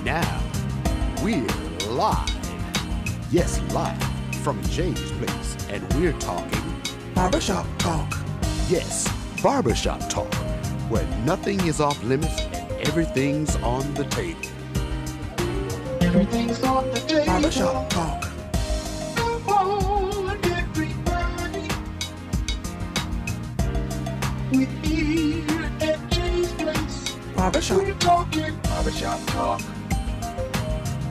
now, we're live. Yes, live from Jay's place, and we're talking Barbershop Talk. Yes, Barbershop Talk, where nothing is off limits and everything's on the table. Everything's on the table. Barbershop Talk. Come on, everybody. We're here at Jay's place. Barbershop We're talking Barbershop Talk.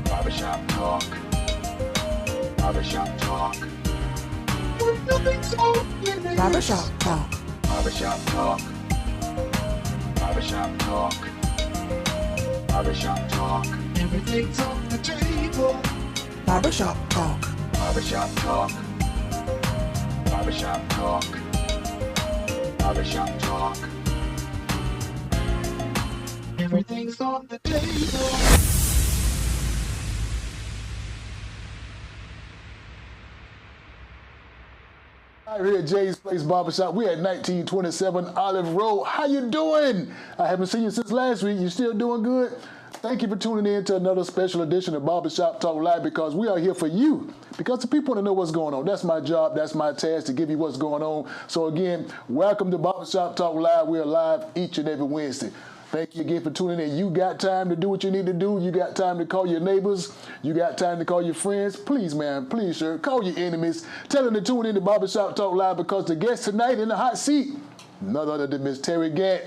Barbershop Talk. Barbershop Talk. where nothing's off limits. Barbershop Talk. Barbershop Talk. Barbershop Talk. Barbershop Talk. Everything's on the table. Barbershop Talk. Barbershop Talk. Barbershop Talk. Barbershop Talk. Everything's on the table. Right here at Jay's Place Barbershop. We're at 1927 Olive Road. How you doing? I haven't seen you since last week. You still doing good? Thank you for tuning in to another special edition of Barbershop Talk Live, because we are here for you. Because the people want to know what's going on. That's my job. That's my task, to give you what's going on. So again, welcome to Barbershop Talk Live. We're live each and every Wednesday. Thank you again for tuning in. You got time to do what you need to do. You got time to call your neighbors. You got time to call your friends. Please, man, please, sir, call your enemies. Tell them to tune in to Barbershop Talk Live, because the guest tonight in the hot seat, none other than Miss Terri Gant.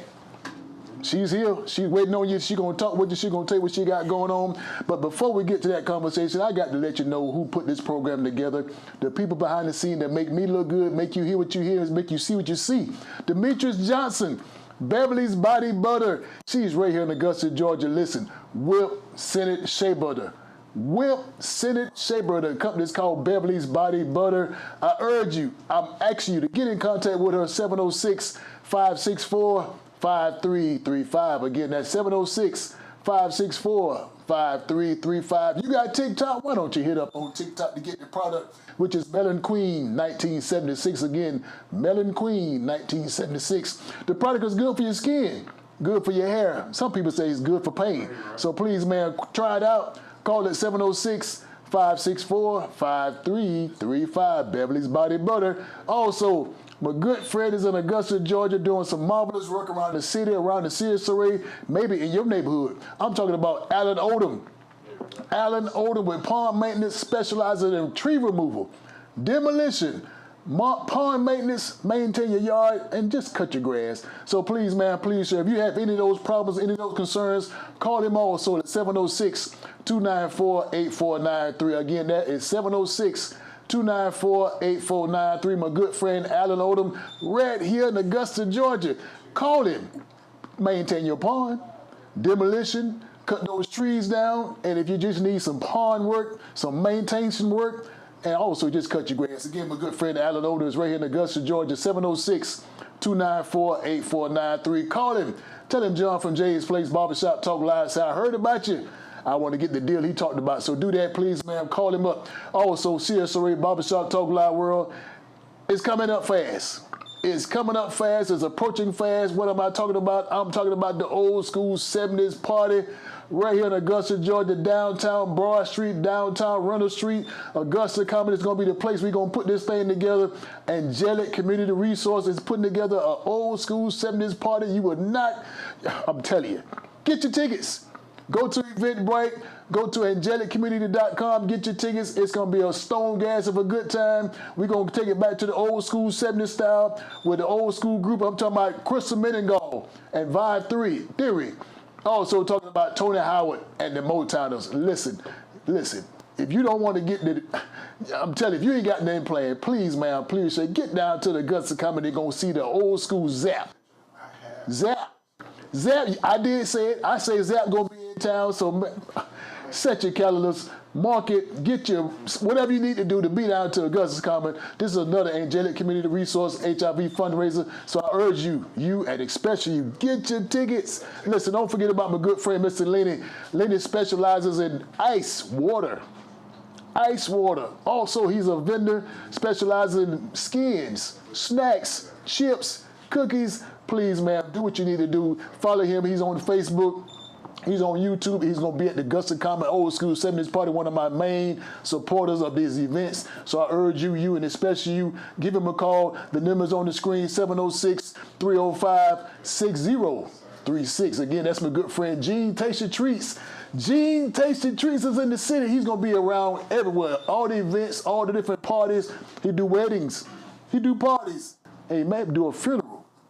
She's here. She's waiting on you. She's going to talk with you. She's going to tell you what she got going on. But before we get to that conversation, I got to let you know who put this program together. The people behind the scene that make me look good, make you hear what you hear, and make you see what you see. Demetrius Johnson, Beverly's Body Butter. She's right here in Augusta, Georgia. Listen, Whip Senate Shea Butter. Whip Senate Shea Butter. The company is called Beverly's Body Butter. I urge you, I'm asking you to get in contact with her, 706-564-5335. Again, that's 706-564-5335. You got TikTok? Why don't you hit up on TikTok to get the product, which is Melon Queen 1976. Again, Melon Queen 1976. The product is good for your skin, good for your hair. Some people say it's good for pain. So please, man, try it out. Call it 706-564-5335. Beverly's Body Butter. Also, my good friend is in Augusta, Georgia, doing some marvelous work around the city, around the Sears Array, maybe in your neighborhood. I'm talking about Alan Odom. Alan Odom with Pond Maintenance, specializing in tree removal, demolition, pond maintenance, maintain your yard, and just cut your grass. So please, man, please, sir, if you have any of those problems, any of those concerns, call him also at 706-294-8493. Again, that is 706-294-8493. My good friend Alan Odom, right here in Augusta, Georgia. Call him. Maintain your pond, demolition, cut those trees down, and if you just need some pond work, some maintenance work, and also just cut your grass. Again, my good friend Alan Odom is right here in Augusta, Georgia, 706-294-8493. Call him. Tell him John from Jay's Place Barbershop Talk Live said, I heard about you. I want to get the deal he talked about. So do that, please, ma'am. Call him up. Also, CSRA Barbershop Talk Live World is coming up fast. It's coming up fast. It's approaching fast. What am I talking about? I'm talking about the old school 70s party right here in Augusta, Georgia, downtown Broad Street, downtown Runner Street. Augusta Comedy is going to be the place we're going to put this thing together. Angelic Community Resources putting together an old school 70s party. You would not, I'm telling you, get your tickets. Go to Eventbrite, go to angeliccommunity.com, get your tickets. It's going to be a stone gas of a good time. We're going to take it back to the old school 70s style with the old school group. I'm talking about Crystal Meningall and Vibe Theory. Also talking about Tony Howard and the Motowners. Listen. If you don't want to get the, I'm telling you, if you ain't got nothing planned, please, man, please, say, get down to the Augusta Comedy. Going to see the old school Zap. Zap, I did say it. I say Zap going to be in town, so set your calendars, mark it, get your, whatever you need to do to be down to Augusta's Common. This is another Angelic Community Resource HIV fundraiser, so I urge you, and especially you, get your tickets. Listen, don't forget about my good friend, Mr. Lenny. Lenny specializes in ice water. Also, he's a vendor specializing in skins, snacks, chips, cookies. Please, man, do what you need to do. Follow him. He's on Facebook. He's on YouTube. He's going to be at the Augusta Common Old School 70s Party, one of my main supporters of these events. So I urge you, and especially you, give him a call. The number's on the screen, 706-305-6036. Again, that's my good friend, Gene Tasty Treats. Gene Tasty Treats is in the city. He's going to be around everywhere. All the events, all the different parties. He do weddings. He do parties. Hey, maybe do a funeral.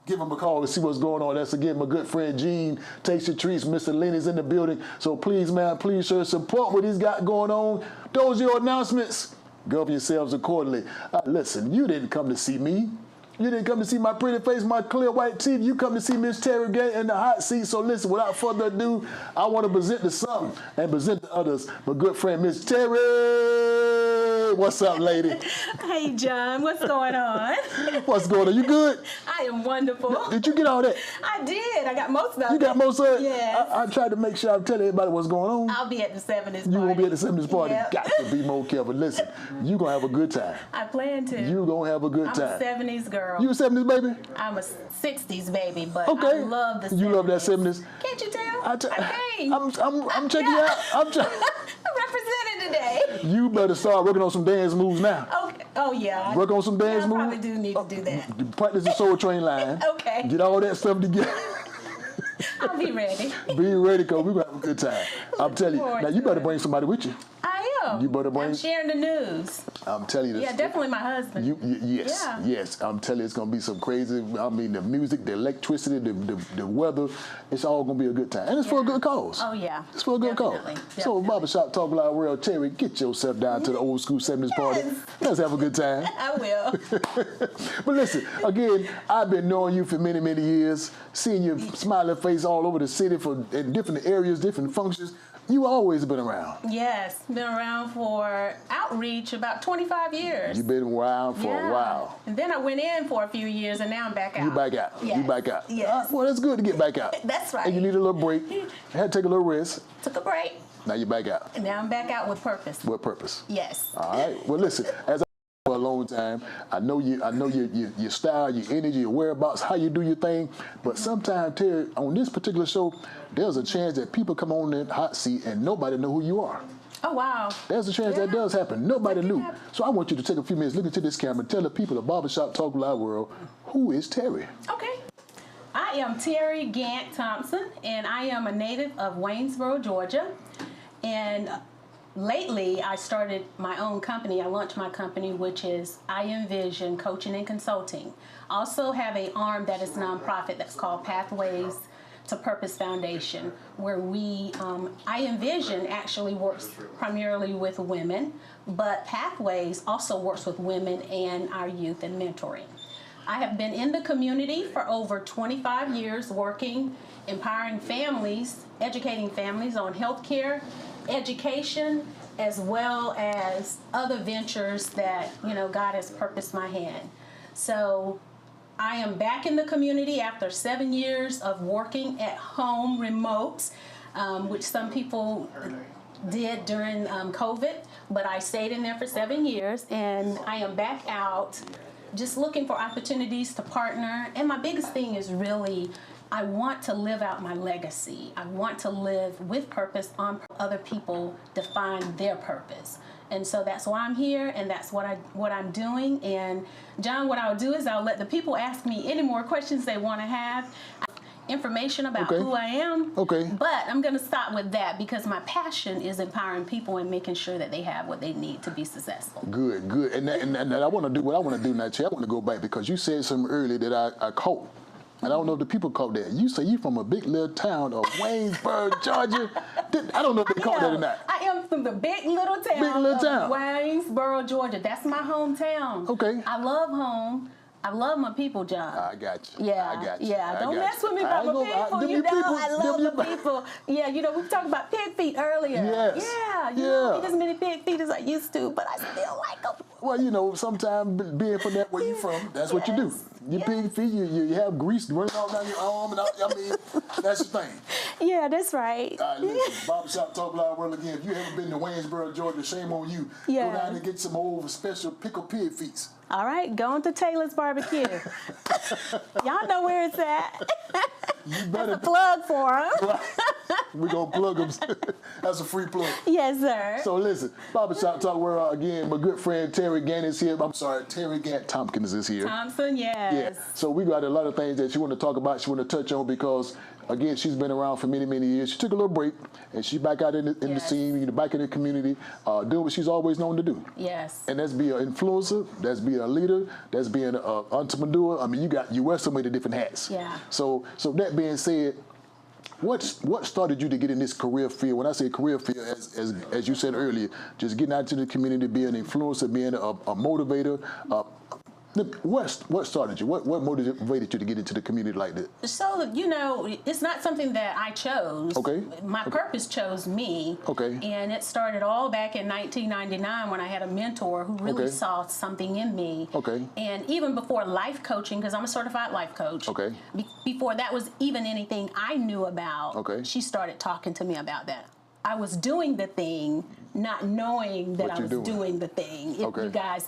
Give him a call to see what's going on. That's, again, my good friend, Gene Tasty Treats. Mr. Lenny's in the building. So please, man, please, sir, support what he's got going on. Those are your announcements. Govern yourselves accordingly. Listen, you didn't come to see me. You didn't come to see my pretty face, my clear white teeth. You come to see Miss Terri Gant in the hot seat. So listen, without further ado, I want to present to some and present to others my good friend, Miss Terri. What's up, lady? Hey, John, what's going on? What's going on? You good? I am wonderful. Did you get all that? I did. I got most of it. You got most of it? Yes. I tried to make sure I'm telling everybody what's going on. I'll be at the 70s party. You won't be at the 70s party? Yep. Got to be more careful. Listen, you going to have a good time. I plan to. You going to have a good time. I'm a 70s girl. You a 70s baby? I'm a 60s baby, but Okay. I love the 70s. You love that 70s? Can't you tell? I'm checking you out. I'm represented today. You better start working on some dance moves now. Okay. Oh, yeah. Work on some dance I moves. probably do need to do that. Practice the Soul Train line. Okay. Get all that stuff together. I'll be ready. Be ready, because we're going to have a good time. I'm telling you. forward Now, you to better it. bring somebody with you. I am. You better bring- I'm sharing the news. I'm telling you this. Yeah, definitely my husband. Yes, Yeah. yes. I'm telling you, it's going to be some crazy. I mean, the music, the electricity, the weather, it's all going to be a good time. And it's for a good cause. Oh, yeah. It's for a good Definitely. cause. So, Definitely. Barbershop Talk Live World, Terri, get yourself down to the old school 70s party. Yes. Let's have a good time. I will. But listen, again, I've been knowing you for many, many years, seeing your smiling face all over the city in different areas, different functions. You always been around. Yes, been around for outreach about 25 years. You've been around for a while. And then I went in for a few years, and now I'm back out. You back out. Yes. You back out. Yes. Well, it's good to get back out. That's right. And you need a little break. You had to take a little rest. Took a break, Now you're back out. and now I'm back out with purpose. What purpose? Yes. All right. Well, listen, as I for a long time, I know your style, your energy, your whereabouts, how you do your thing. But sometimes, Terri, on this particular show, there's a chance that people come on the hot seat and nobody know who you are. Oh, wow. There's a chance that does happen. Nobody knew. So I want you to take a few minutes, look into this camera, and tell the people of Barbershop Talk Live World, who is Terri? Okay. I am Terri Gant Thompson, and I am a native of Waynesboro, Georgia. And lately, I started my own company. I launched my company, which is EnVision Coaching and Consulting. I also have an arm that is nonprofit that's called Pathways to Purpose Foundation, where EnVision actually works primarily with women, but Pathways also works with women and our youth and mentoring. I have been in the community for over 25 years working, empowering families, educating families on healthcare, education, as well as other ventures that, God has purposed my hand. So I am back in the community after 7 years of working at home remote, which some people did during COVID, but I stayed in there for 7 years, and I am back out just looking for opportunities to partner. And my biggest thing is really, I want to live out my legacy. I want to live with purpose on other people define their purpose. And so that's why I'm here, and that's what I'm doing. And John, what I'll do is I'll let the people ask me any more questions they want to have, information about who I am. Okay. But I'm going to stop with that because my passion is empowering people and making sure that they have what they need to be successful. Good. And I want to do what I want to do now, Terri. I want to go back because you said something earlier that I caught. And I don't know if the people caught that. You say you from a big little town of Waynesboro, Georgia. I don't know if they caught that or not. I am from the big little town of Waynesboro, Georgia. That's my hometown. Okay. I love home. I love my people, John. I got you. Yeah, I got you. yeah. Don't mess with me about my people. I love the people. Yeah, we talked about pig feet earlier. Yes. Yeah, you don't eat as many pig feet as I used to, but I still like them. Well, sometimes being from that where you from, that's what you do. You pig feet, you have grease running all down your arm, and that's the thing. Yeah, that's right. All right, listen, Barbershop Talk Live World again. If you haven't been to Waynesboro, Georgia, shame on you. Yeah. Go down and get some old special pickled pig feet. All right, go on to Taylor's Barbecue. Y'all know where it's at. You better That's a plug for them. We're going to plug them. That's a free plug. Yes, sir. So listen, Barbershop Talk World, again, my good friend Terri Gant is here. I'm sorry, Terri Gant Tompkins is here. Thompson, yes. Yeah, so we got a lot of things that she want to talk about, she want to touch on because, again, she's been around for many, many years. She took a little break, and she's back out in the Yes. scene, back in the community, doing what she's always known to do. Yes. And that's being an influencer, that's being a leader, that's being an entrepreneur. I mean, you wear so many different hats. Yeah. So that being said, what started you to get in this career field? When I say career field, as you said earlier, just getting out to the community, being an influencer, being a motivator. What started you? What motivated you to get into the community like that? So, it's not something that I chose. Okay. My purpose chose me. Okay. And it started all back in 1999 when I had a mentor who really Okay. saw something in me. Okay. And even before life coaching, because I'm a certified life coach. Okay. Before that was even anything I knew about, Okay. she started talking to me about that. I was doing the thing, not knowing that What I you're was doing. doing the thing. If Okay. you guys,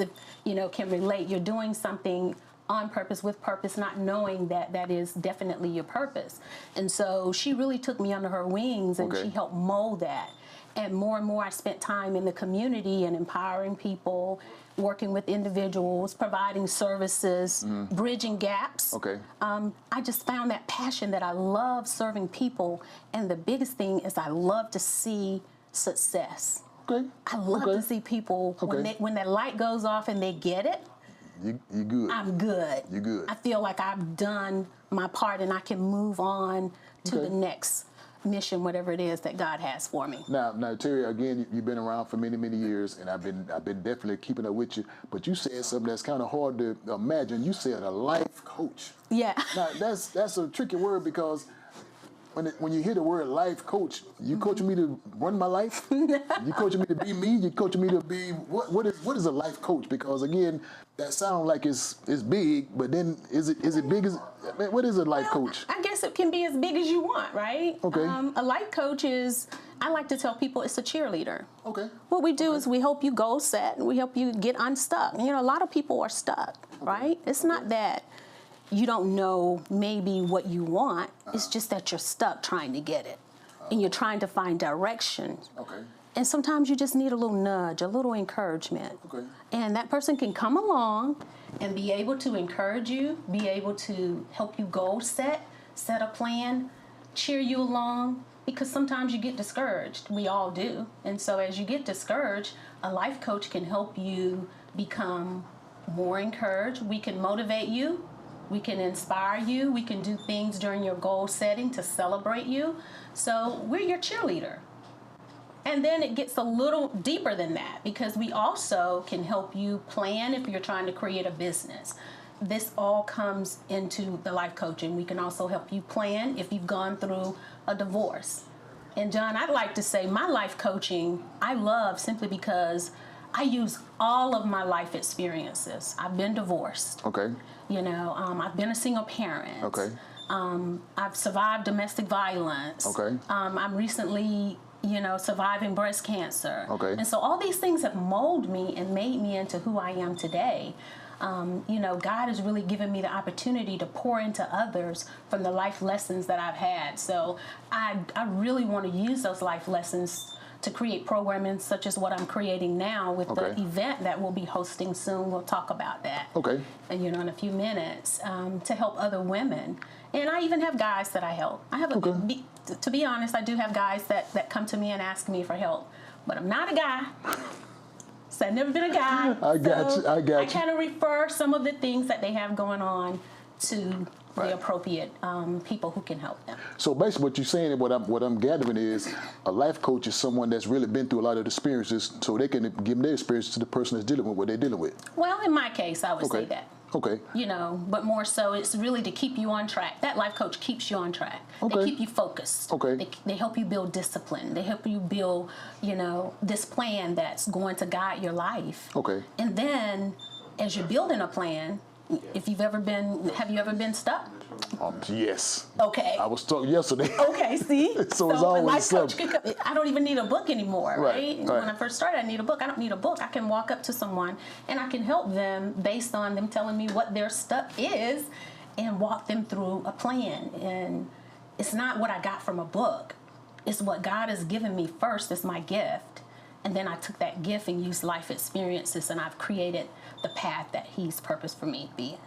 can relate, you're doing something on purpose, with purpose, not knowing that that is definitely your purpose. And so she really took me under her wings, and Okay. she helped mold that. And more I spent time in the community and empowering people, working with individuals, providing services, bridging gaps. Okay. I just found that passion that I love serving people, and the biggest thing is I love to see success. Okay. I love Okay. to see people Okay. when that light goes off and they get it. You good. I'm good. You good. I feel like I've done my part and I can move on to Okay. the next mission, whatever it is that God has for me. Now, Terri, again, you've been around for many, many years, and I've been definitely keeping up with you. But you said something that's kind of hard to imagine. You said a life coach. Yeah. Now, that's a tricky word because when you hear the word life coach, you coaching me to run my life? You coaching me to be me? You coaching me to be what is a life coach? Because again, that sounds like it's big, but then is it big as what is a life coach? I guess it can be as big as you want, right? Okay. A life coach is, I like to tell people, it's a cheerleader. Okay. What we do is we help you goal set and we help you get unstuck. A lot of people are stuck, right? It's not that you don't know maybe what you want. It's just that you're stuck trying to get it. And you're trying to find direction. Okay. And sometimes you just need a little nudge, a little encouragement. Okay. And that person can come along and be able to encourage you, be able to help you goal set a plan, cheer you along, because sometimes you get discouraged. We all do. And so as you get discouraged, a life coach can help you become more encouraged. We can motivate you. We can inspire you. We can do things during your goal setting to celebrate you. So we're your cheerleader. And then it gets a little deeper than that because we also can help you plan if you're trying to create a business. This all comes into the life coaching. We can also help you plan if you've gone through a divorce. And John, I'd like to say my life coaching I love simply because I use all of my life experiences. I've been divorced. Okay. I've been a single parent. Okay. I've survived domestic violence. Okay. I'm recently, surviving breast cancer. Okay. And so all these things have molded me and made me into who I am today. God has really given me the opportunity to pour into others from the life lessons that I've had. So I really want to use those life lessons to create programming such as what I'm creating now with Okay. the event that we'll be hosting soon. We'll talk about that. Okay. And, in a few minutes to help other women. And I even have guys that I help. I have to be honest, I do have guys that come to me and ask me for help. But I'm not a guy. So I've never been a guy. I got you. I kind of refer some of the things that they have going on to the appropriate people who can help them. So basically what you're saying and what I'm gathering is a life coach is someone that's really been through a lot of experiences so they can give their experience to the person that's dealing with what they're dealing with. Well, in my case, I would say that. Okay. But more so it's really to keep you on track. That life coach keeps you on track. Okay. They keep you focused. Okay. They help you build discipline. They help you build, this plan that's going to guide your life. Okay. And then as you're building a plan, have you ever been stuck? Yes. Okay. I was stuck yesterday. Okay, see? So it's always a life coach something. could come, I don't even need a book anymore, right? Right. When I first started, I need a book. I don't need a book. I can walk up to someone and I can help them based on them telling me what their stuff is and walk them through a plan. And it's not what I got from a book. it's what God has given me first as my gift. And then I took that gift and used life experiences, and I've created the path that He's purposed for me to be in.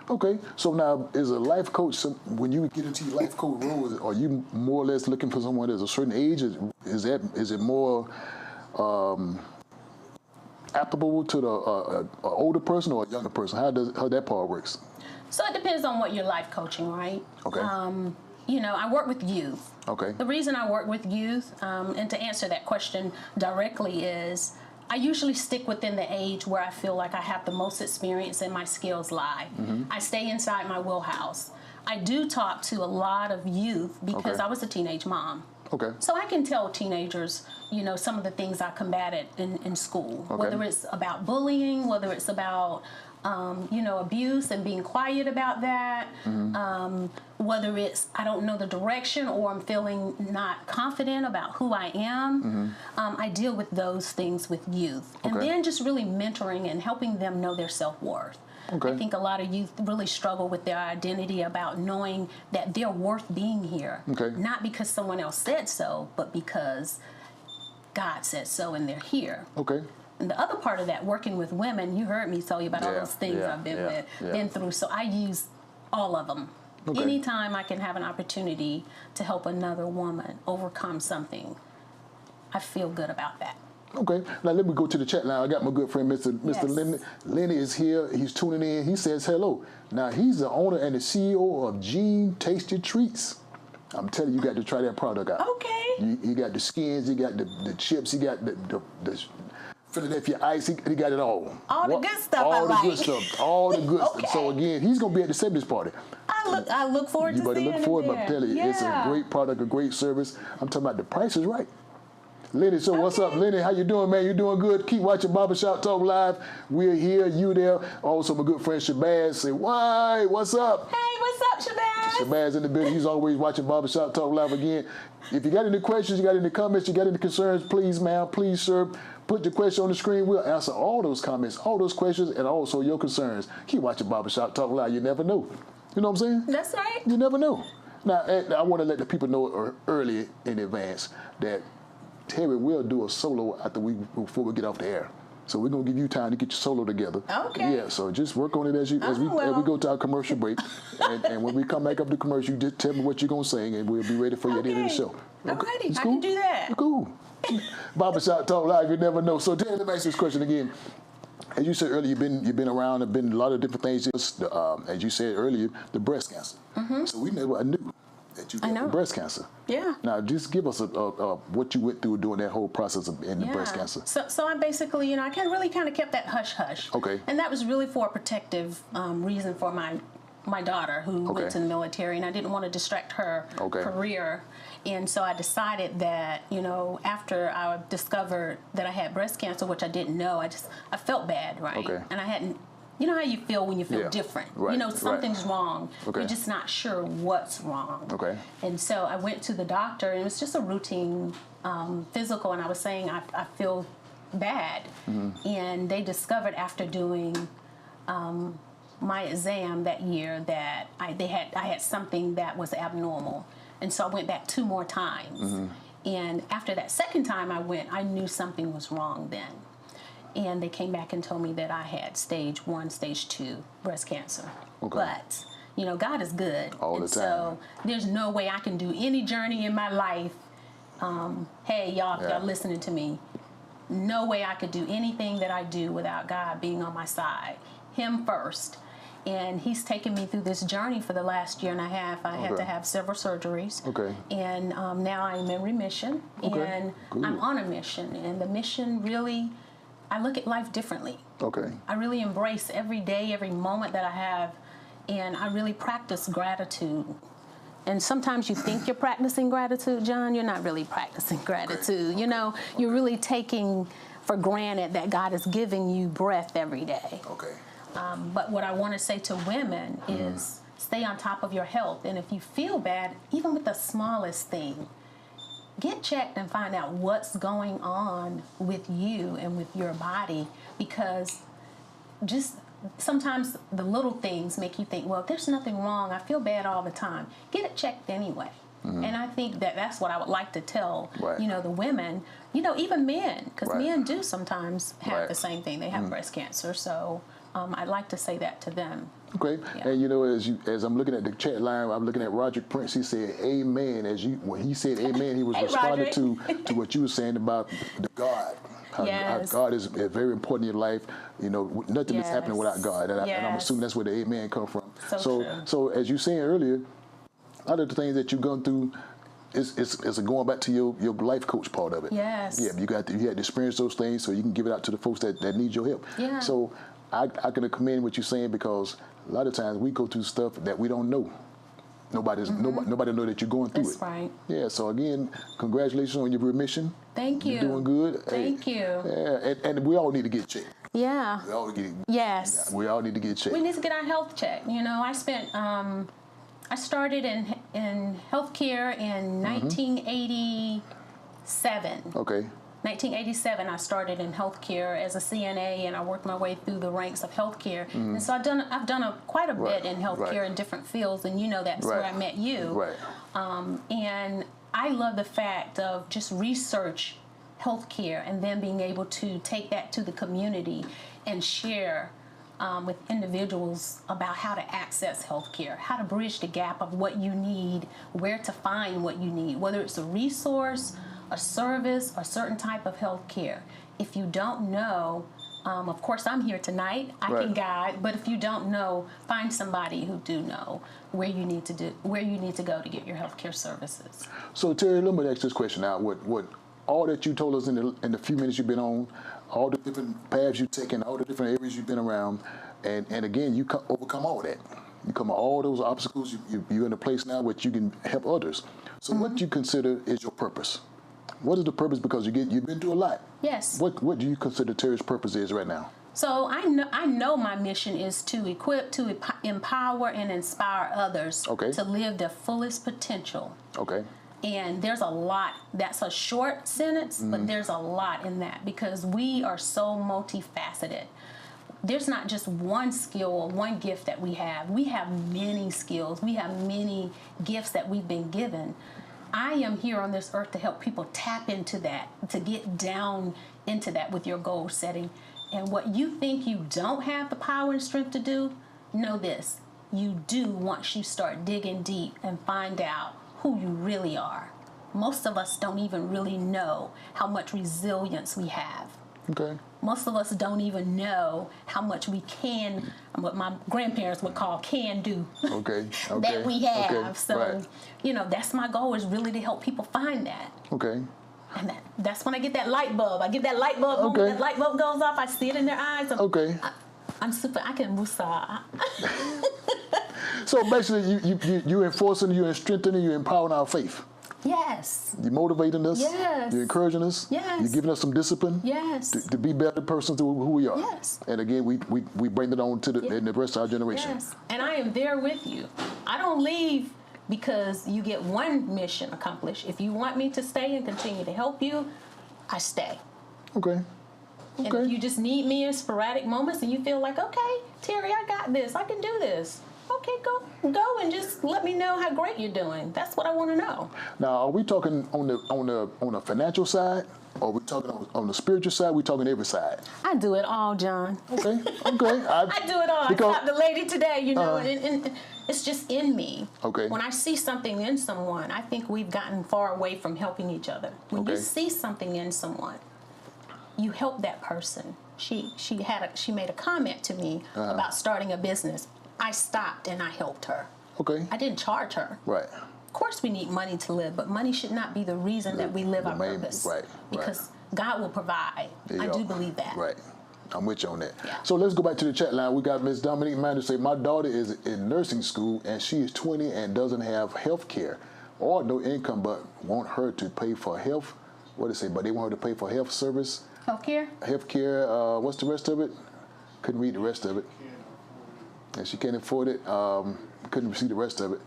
Okay, so now as a life coach, when you get into your life coach role, are you more or less looking for someone that's a certain age? Is it more applicable to the older person or a younger person? How that part works? So it depends on what you're life coaching, right? Okay. I work with youth. Okay. The reason I work with youth, and to answer that question directly, is I usually stick within the age where I feel like I have the most experience and my skills lie. I stay inside my wheelhouse. I do talk to a lot of youth because I was a teenage mom. Okay. So I can tell teenagers, some of the things I combated in school, whether it's about bullying, whether it's about abuse and being quiet about that, whether it's I don't know the direction or I'm feeling not confident about who I am. I deal with those things with youth. And then just really mentoring and helping them know their self-worth. Okay. I think a lot of youth really struggle with their identity about knowing that they're worth being here. Okay. Not because someone else said so, but because God said so and they're here. Okay. And the other part of that, working with women, you heard me tell you about all those things I've been through. So I use all of them. Okay. Anytime I can have an opportunity to help another woman overcome something, I feel good about that. Okay, now let me go to the chat line. I got my good friend, Mr. Yes. Lenny. Lenny is here. He's tuning in. He says hello. Now, he's the owner and the CEO of Gene Tasty Treats. I'm telling you, you got to try that product out. Okay. You got the skins, you got the chips, you got the Philadelphia ice, he got it all. All the good stuff all I the like. good stuff. All the good stuff. So again, he's going to be at the 70s party. I look forward to seeing You better look forward, it but I'm telling you, it's a great product, a great service. I'm talking about the price is right. Lenny, so what's up, Lenny? How you doing, man? You doing good? Keep watching Barbershop Talk Live. We're here, you there. Also, my good friend Shabazz. Say, why? What's up? Hey, what's up, Shabazz? Shabazz in the building. He's always watching Barbershop Talk Live again. If you got any questions, you got any comments, you got any concerns, please, ma'am, please, sir, put your question on the screen. We'll answer all those comments, all those questions, and also your concerns. Keep watching Barbershop Talk Live. You never know. You know what I'm saying? That's right. You never know. Now, I want to let the people know early in advance that Terri will do a solo before we get off the air. So we're going to give you time to get your solo together. Okay. Yeah, so just work on it as we go to our commercial break. and when we come back up to commercial, you just tell me what you're going to sing, and we'll be ready for you at the end of the show. Alrighty, It's I cool? can do that. Cool. Barbershop Talk Live, you never know. So Terri, let me ask you this question again. As you said earlier, you've been around, have been a lot of different things. As you said earlier, the breast cancer. So I knew that you got breast cancer. Yeah. Now, just give us what you went through during that whole process of the breast cancer. So I basically, I really kind of kept that hush-hush. Okay. And that was really for a protective reason for my daughter who went to the military, and I didn't want to distract her career. And so I decided that, after I discovered that I had breast cancer, which I didn't know, I felt bad, right? Okay. And I hadn't, you know how you feel when you feel different. Right. Something's wrong. Okay. You're just not sure what's wrong. Okay. And so I went to the doctor, and it was just a routine physical, and I was saying I feel bad. And they discovered after doing my exam that year that I had something that was abnormal. And so I went back 2 more times. And after that second time I went, I knew something was wrong then. And they came back and told me that I had stage 1, stage 2 breast cancer. Okay. But, God is good. All the time. So there's no way I can do any journey in my life. Hey, y'all, if y'all listening to me, no way I could do anything that I do without God being on my side. Him first. And he's taken me through this journey for the last year and a half. I had to have several surgeries. Okay. And now I'm in remission. Okay. And I'm on a mission. And the mission really, I look at life differently. Okay. I really embrace every day, every moment that I have. And I really practice gratitude. And sometimes you think you're practicing gratitude, John. You're not really practicing gratitude. Okay. You're really taking for granted that God is giving you breath every day. Okay. But what I want to say to women is stay on top of your health. And if you feel bad, even with the smallest thing, get checked and find out what's going on with you and with your body. Because just sometimes the little things make you think, well, there's nothing wrong. I feel bad all the time. Get it checked anyway. And I think that that's what I would like to tell, Right. the women, even men, because Right. men do sometimes have Right. the same thing. They have breast cancer. So I'd like to say that to them. Okay, Yeah. and as I'm looking at the chat line, I'm looking at Roderick Prince. He said, "Amen." When he said "Amen," he was Hey, responding Roderick. to what you were saying about the God. How Yes. God is very important in your life. Nothing is happening without God, and I'm Yes. assuming that's where the "Amen" come from. So true. So as you saying earlier, a lot of the things that you've gone through. It's going back to your life coach part of it. Yes. Yeah, you had to experience those things so you can give it out to the folks that need your help. Yeah. So I can commend what you're saying, because a lot of times we go through stuff that we don't know. Nobody know that you're going through That's it. right. Yeah. So again, congratulations on your remission. Thank you. You're doing good. Thank you. Yeah, and we all need to get checked. Yeah. We all get. Yes. We all need to get checked. We need to get our health checked. I spent, I started in healthcare in 1987. Okay. 1987, I started in healthcare as a CNA, and I worked my way through the ranks of healthcare. And so I've done quite a Right, bit in healthcare right. in different fields, and that's Right. where I met you. Right. And I love the fact of just research healthcare and then being able to take that to the community and share with individuals about how to access healthcare, how to bridge the gap of what you need, where to find what you need, whether it's a resource, a service, or a certain type of healthcare. If you don't know, of course I'm here tonight, I Right. can guide, but if you don't know, find somebody who do know where you need to go to get your healthcare services. So Terri, let me ask this question now. What all that you told us in the few minutes you've been on, all the different paths you've taken, all the different areas you've been around, and again, you overcome all that. You come all those obstacles. You're in a place now where you can help others. So what do you consider is your purpose? What is the purpose? Because you've been through a lot. Yes. What do you consider Terri's purpose is right now? So I know my mission is to equip, to empower, and inspire others Okay. to live their fullest potential. Okay. And there's a lot. That's a short sentence, but there's a lot in that because we are so multifaceted. There's not just one skill or one gift that we have. We have many skills. We have many gifts that we've been given. I am here on this earth to help people tap into that, to get down into that with your goal setting. And what you think you don't have the power and strength to do, know this. You do once you start digging deep and find out who you really are. Most of us don't even really know how much resilience we have. Okay. Most of us don't even know how much we can, what my grandparents would call can do, Okay. Okay. that we have. Okay. So, Right. That's my goal, is really to help people find that. Okay. And that's when I get that light bulb. I get that light bulb moment. Okay. That light bulb goes off. I see it in their eyes. Okay. I can wusa. So basically, you're enforcing, you're strengthening, you're empowering our faith. Yes. You're motivating us. Yes. You're encouraging us. Yes. You're giving us some discipline. Yes. To be better persons to who we are. Yes. And again, we bring it on to the rest of our generation. Yes. And I am there with you. I don't leave because you get one mission accomplished. If you want me to stay and continue to help you, I stay. Okay. And if you just need me in sporadic moments and you feel like, okay, Terri, I got this. I can do this. Okay, go and just let me know how great you're doing. That's what I want to know. Now, are we talking on the financial side, or are we talking on the spiritual side? We talking every side. I do it all, John. Okay. Okay. I do it all. Because, I stopped the lady today, and it's just in me. Okay. When I see something in someone, I think we've gotten far away from helping each other. When you Okay. see something in someone, you help that person. She made a comment to me about starting a business. I stopped and I helped her. Okay. I didn't charge her. Right. Of course we need money to live, but money should not be the reason that we live The our main- purpose. right, Because God will provide. There I you do go. believe that. Right. I'm with you on that. Yeah. So let's go back to the chat line. We got Miss Dominique Mander say, my daughter is in nursing school and she is 20 and doesn't have health care or no income, but want her to pay for health. What did it say? But they want her to pay for health service. Healthcare? Health care, what's the rest of it? Couldn't read the rest of it. And she can't afford it. Couldn't see the rest of it.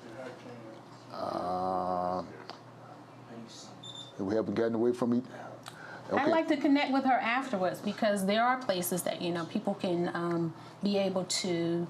We haven't gotten away from it. Okay. I'd like to connect with her afterwards because there are places that people can be able to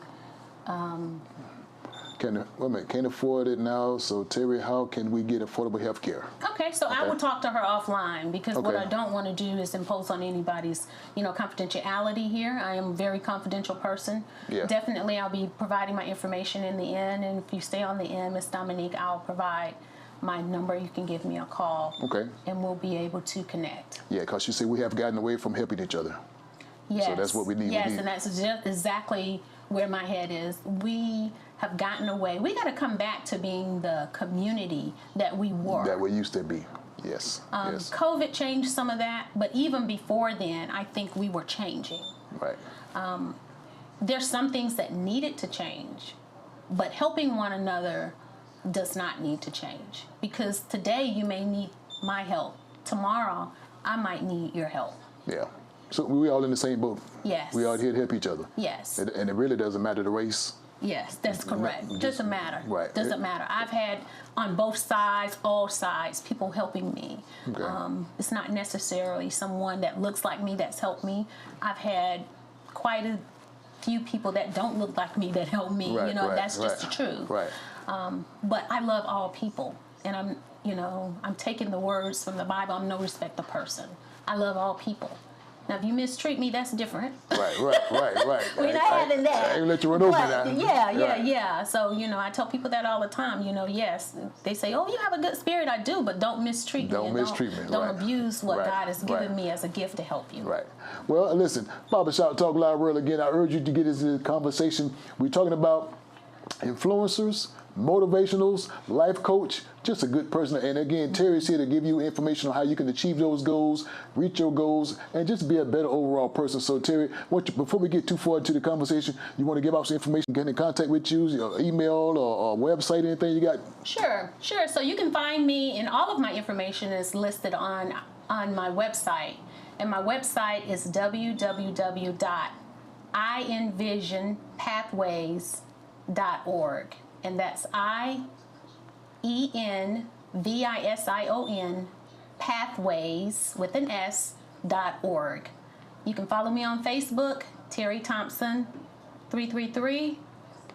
Can't afford it now. So Terri, how can we get affordable health care? Okay, so I will talk to her offline because what Okay. I don't want to do is impose on anybody's, confidentiality here. I am a very confidential person. Yeah. Definitely, I'll be providing my information in the end, and if you stay on the end, Miss Dominique, I'll provide my number. You can give me a call. Okay. And we'll be able to connect. Yeah, because she said we have gotten away from helping each other. Yes. So that's what we need. Yes, and that's just exactly where my head is. We have gotten away. We got to come back to being the community that we were. That we used to be. Yes. Yes. COVID changed some of that, but even before then, I think we were changing. Right. There's some things that needed to change, but helping one another does not need to change. Because today you may need my help. Tomorrow, I might need your help. Yeah. So we all in the same boat. Yes. We all here to help each other. Yes. And it really doesn't matter the race. Yes, that's correct. Doesn't matter. Right. Doesn't matter. I've had on both sides, all sides, people helping me. Okay. It's not necessarily someone that looks like me that's helped me. I've had quite a few people that don't look like me that help me. Right, that's just the truth. Right. But I love all people, and I'm taking the words from the Bible. I'm no respecter person. I love all people. Now, if you mistreat me, that's different. Right. We're not having that. I ain't let you run over now. Yeah. So, I tell people that all the time. Yes, they say, oh, you have a good spirit. I do, but don't mistreat me. Don't mistreat me. Don't Right. abuse what Right. God has given Right. me as a gift to help you. Right. Well, listen, Barbershop Talk Live World again. I urge you to get into this conversation. We're talking about influencers, motivationals, life coach, just a good person. And again, Terry's here to give you information on how you can achieve those goals, reach your goals, and just be a better overall person. So Terri, before we get too far into the conversation, you want to give out some information, get in contact with you, your email or website, anything you got? Sure. So you can find me, and all of my information is listed on my website. And my website is www.EnVisionPathways.org. And that's EnVision Pathways with an S.org. You can follow me on Facebook, Terri Thompson 333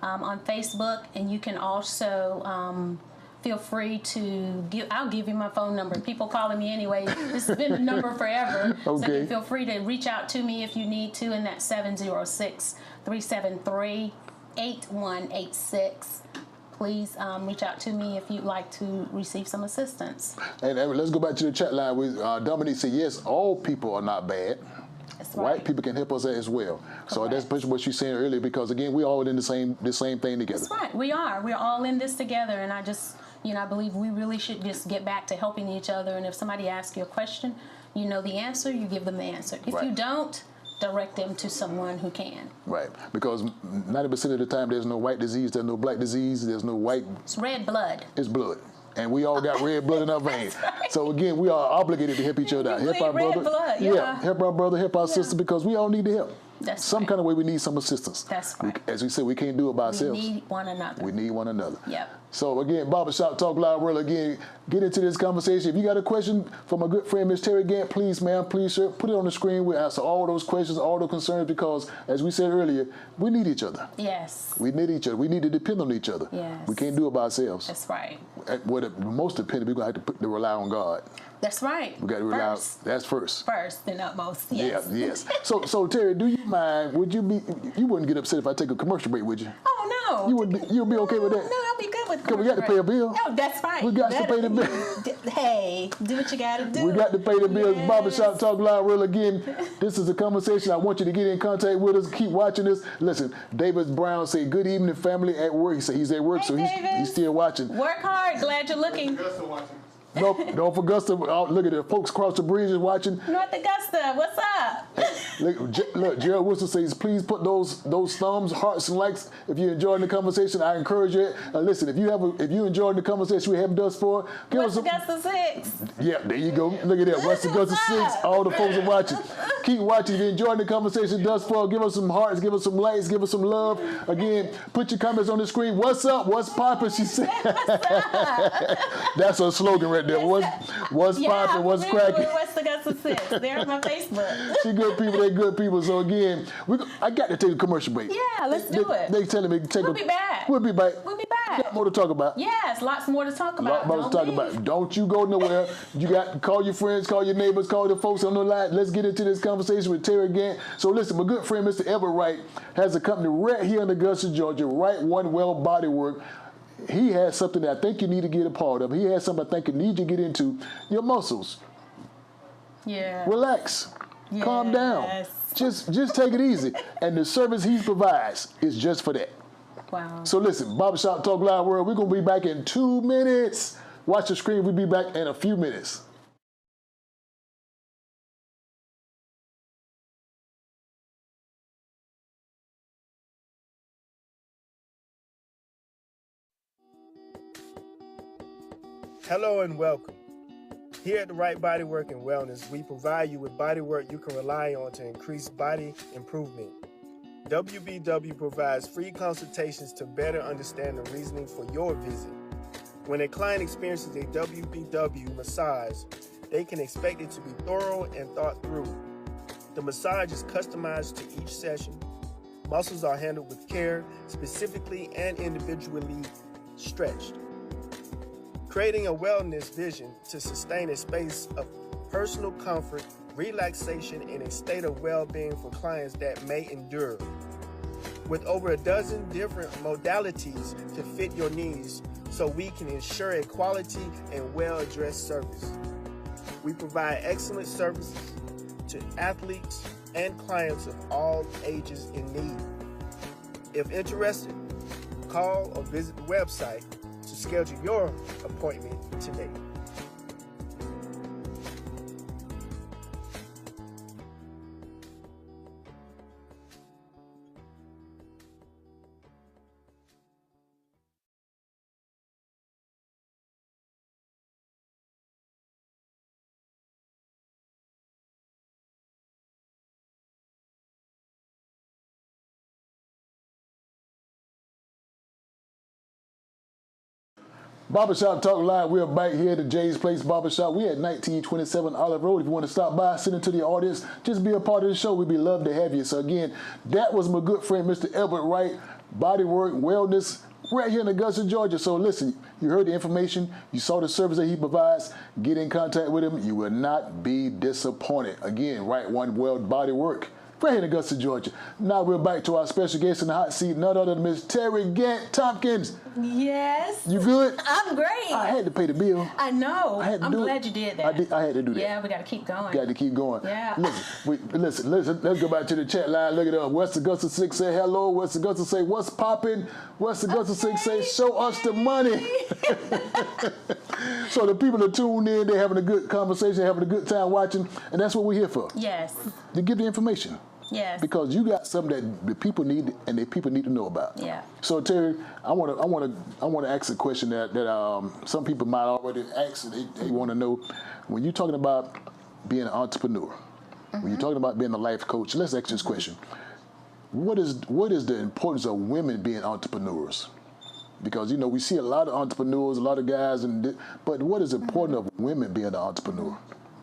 on Facebook, and you can also feel free to I'll give you my phone number. People calling me anyway. This has been a number forever. Okay. So you feel free to reach out to me if you need to, and that's 706-373-8186. Please reach out to me if you'd like to receive some assistance. And let's go back to the chat line. Dominique said, yes, all people are not bad. That's right. White people can help us as well. So Correct. that's pretty much what she's saying earlier, because again, we're all in the same thing together. That's right. We are. We're all in this together, and I just, I believe we really should just get back to helping each other. And if somebody asks you a question, you know the answer, you give them the answer. If Right. you don't, direct them to someone who can. Right, because 90% of the time there's no white disease, there's no black disease, there's no white, It's red blood. it's blood. And we all got red blood in our veins. right. So again, we are obligated to help each other out. We Help our bleed red brother. blood, yeah. Help our brother, help our sister, because we all need the help. That's Some right. kind of way we need some assistance. That's right. As we said, we can't do it by We ourselves. need one another. We need one another. Yep. So again, Barbershop Talk Live World, again, get into this conversation. If you got a question from my good friend, Miss Terri Gant, please, ma'am, please, sir, put it on the screen. We'll answer all those questions, all those concerns, because as we said earlier, we need each other. Yes. We need each other. We need to depend on each other. Yes. We can't do it by ourselves. That's right. What the most dependent, we're going to have to rely on God. That's right. We got to rely on, First. that's first. First and utmost. Yes. Yeah, yes. So Terri, do you mind, you wouldn't get upset if I take a commercial break, would you? Oh, no. You'll be okay with that? No, I'll be good with Because we got to pay a bill. No, that's right. We got to pay the bill. Hey, do what you got to do. We got to pay the bills. Yes. Barbershop Talk Live World again. This is a conversation. I want you to get in contact with us. Keep watching this. Listen, David Brown said, good evening, family at work. He said he's at work, Hey, so David. he's still watching. Work hard. Glad you're looking. No, don't forget to look at the folks across the bridge is watching. North Augusta, what's up? Look, Gerald Wilson says, please put those thumbs, hearts, and likes if you're enjoying the conversation. I encourage you. Listen, if you enjoyed the conversation we have thus far, give West us a, Augusta 6. yeah, there you go. Look at that. West Augusta 6. All the folks are watching. Keep watching. If you're enjoying the conversation thus far, give us some hearts, give us some likes, give us some love. Again, put your comments on the screen. What's up? What's poppin'? She said. That's her slogan right there. What's poppin'? What's cracking? West Augusta 6. They're on my Facebook. She good people. They good people. So again, I got to take a commercial break. Yeah, let's do it. They telling me to take We'll be back. We'll be back. We'll be back. that. We got more to talk about. Yes, lots more to talk about. Lot more to talk about. Don't you go nowhere. You got to call your friends, call your neighbors, call the folks on the line. Let's get into this conversation with Terri Gant. So listen, my good friend, Mr. Everett Wright, has a company right here in Augusta, Georgia, Right One Well Bodywork. He has something that I think you need to get a part of. He has something I think you need to get into. Your muscles. Yeah. Relax. Calm down. Yes. Just take it easy. And the service he provides is just for that. Wow. So listen, Barbershop Talk Live World, we're going to be back in 2 minutes. Watch the screen. We'll be back in a few minutes. Hello and welcome. Here at the Right Bodywork and Wellness, we provide you with bodywork you can rely on to increase body improvement. WBW provides free consultations to better understand the reasoning for your visit. When a client experiences a WBW massage, they can expect it to be thorough and thought through. The massage is customized to each session. Muscles are handled with care, specifically and individually stretched. Creating a wellness vision to sustain a space of personal comfort, relaxation, and a state of well-being for clients that may endure. With over a dozen different modalities to fit your needs, so we can ensure a quality and well-addressed service. We provide excellent services to athletes and clients of all ages in need. If interested, call or visit the website to schedule your appointment today. Barbershop Talk Live, we're back here at the Jay's Place Barbershop. We're at 1927 Olive Road. If you want to stop by, sit into the audience, just be a part of the show. We'd be love to have you. So again, that was my good friend, Mr. Everett Wright, Bodywork, Wellness, right here in Augusta, Georgia. So listen, you heard the information, you saw the service that he provides, get in contact with him. You will not be disappointed. Again, Right One Well Bodywork, right here in Augusta, Georgia. Now we're back to our special guest in the hot seat, none other than Miss Terri Gant Tompkins. Yes. You good? I'm great. I had to pay the bill. I know. I had to I'm do glad it. you did that. I had to do that. Yeah, we got to keep going. Got to keep going. Yeah. Listen, let's go back to the chat line. Look it up. West Augusta 6 say hello. West Augusta say what's popping. West Augusta 6 say show us the money. So the people that tuned in, they're having a good conversation, having a good time watching, and that's what we're here for. Yes. To give the information. Yes. Because you got something that the people need and the people need to know about. Yeah. So Terri, I want to ask a question that some people might already ask. They want to know, when you're talking about being an entrepreneur, when you're talking about being a life coach, let's ask this question: what is the importance of women being entrepreneurs? Because we see a lot of entrepreneurs, a lot of guys, but what is important of women being an entrepreneur?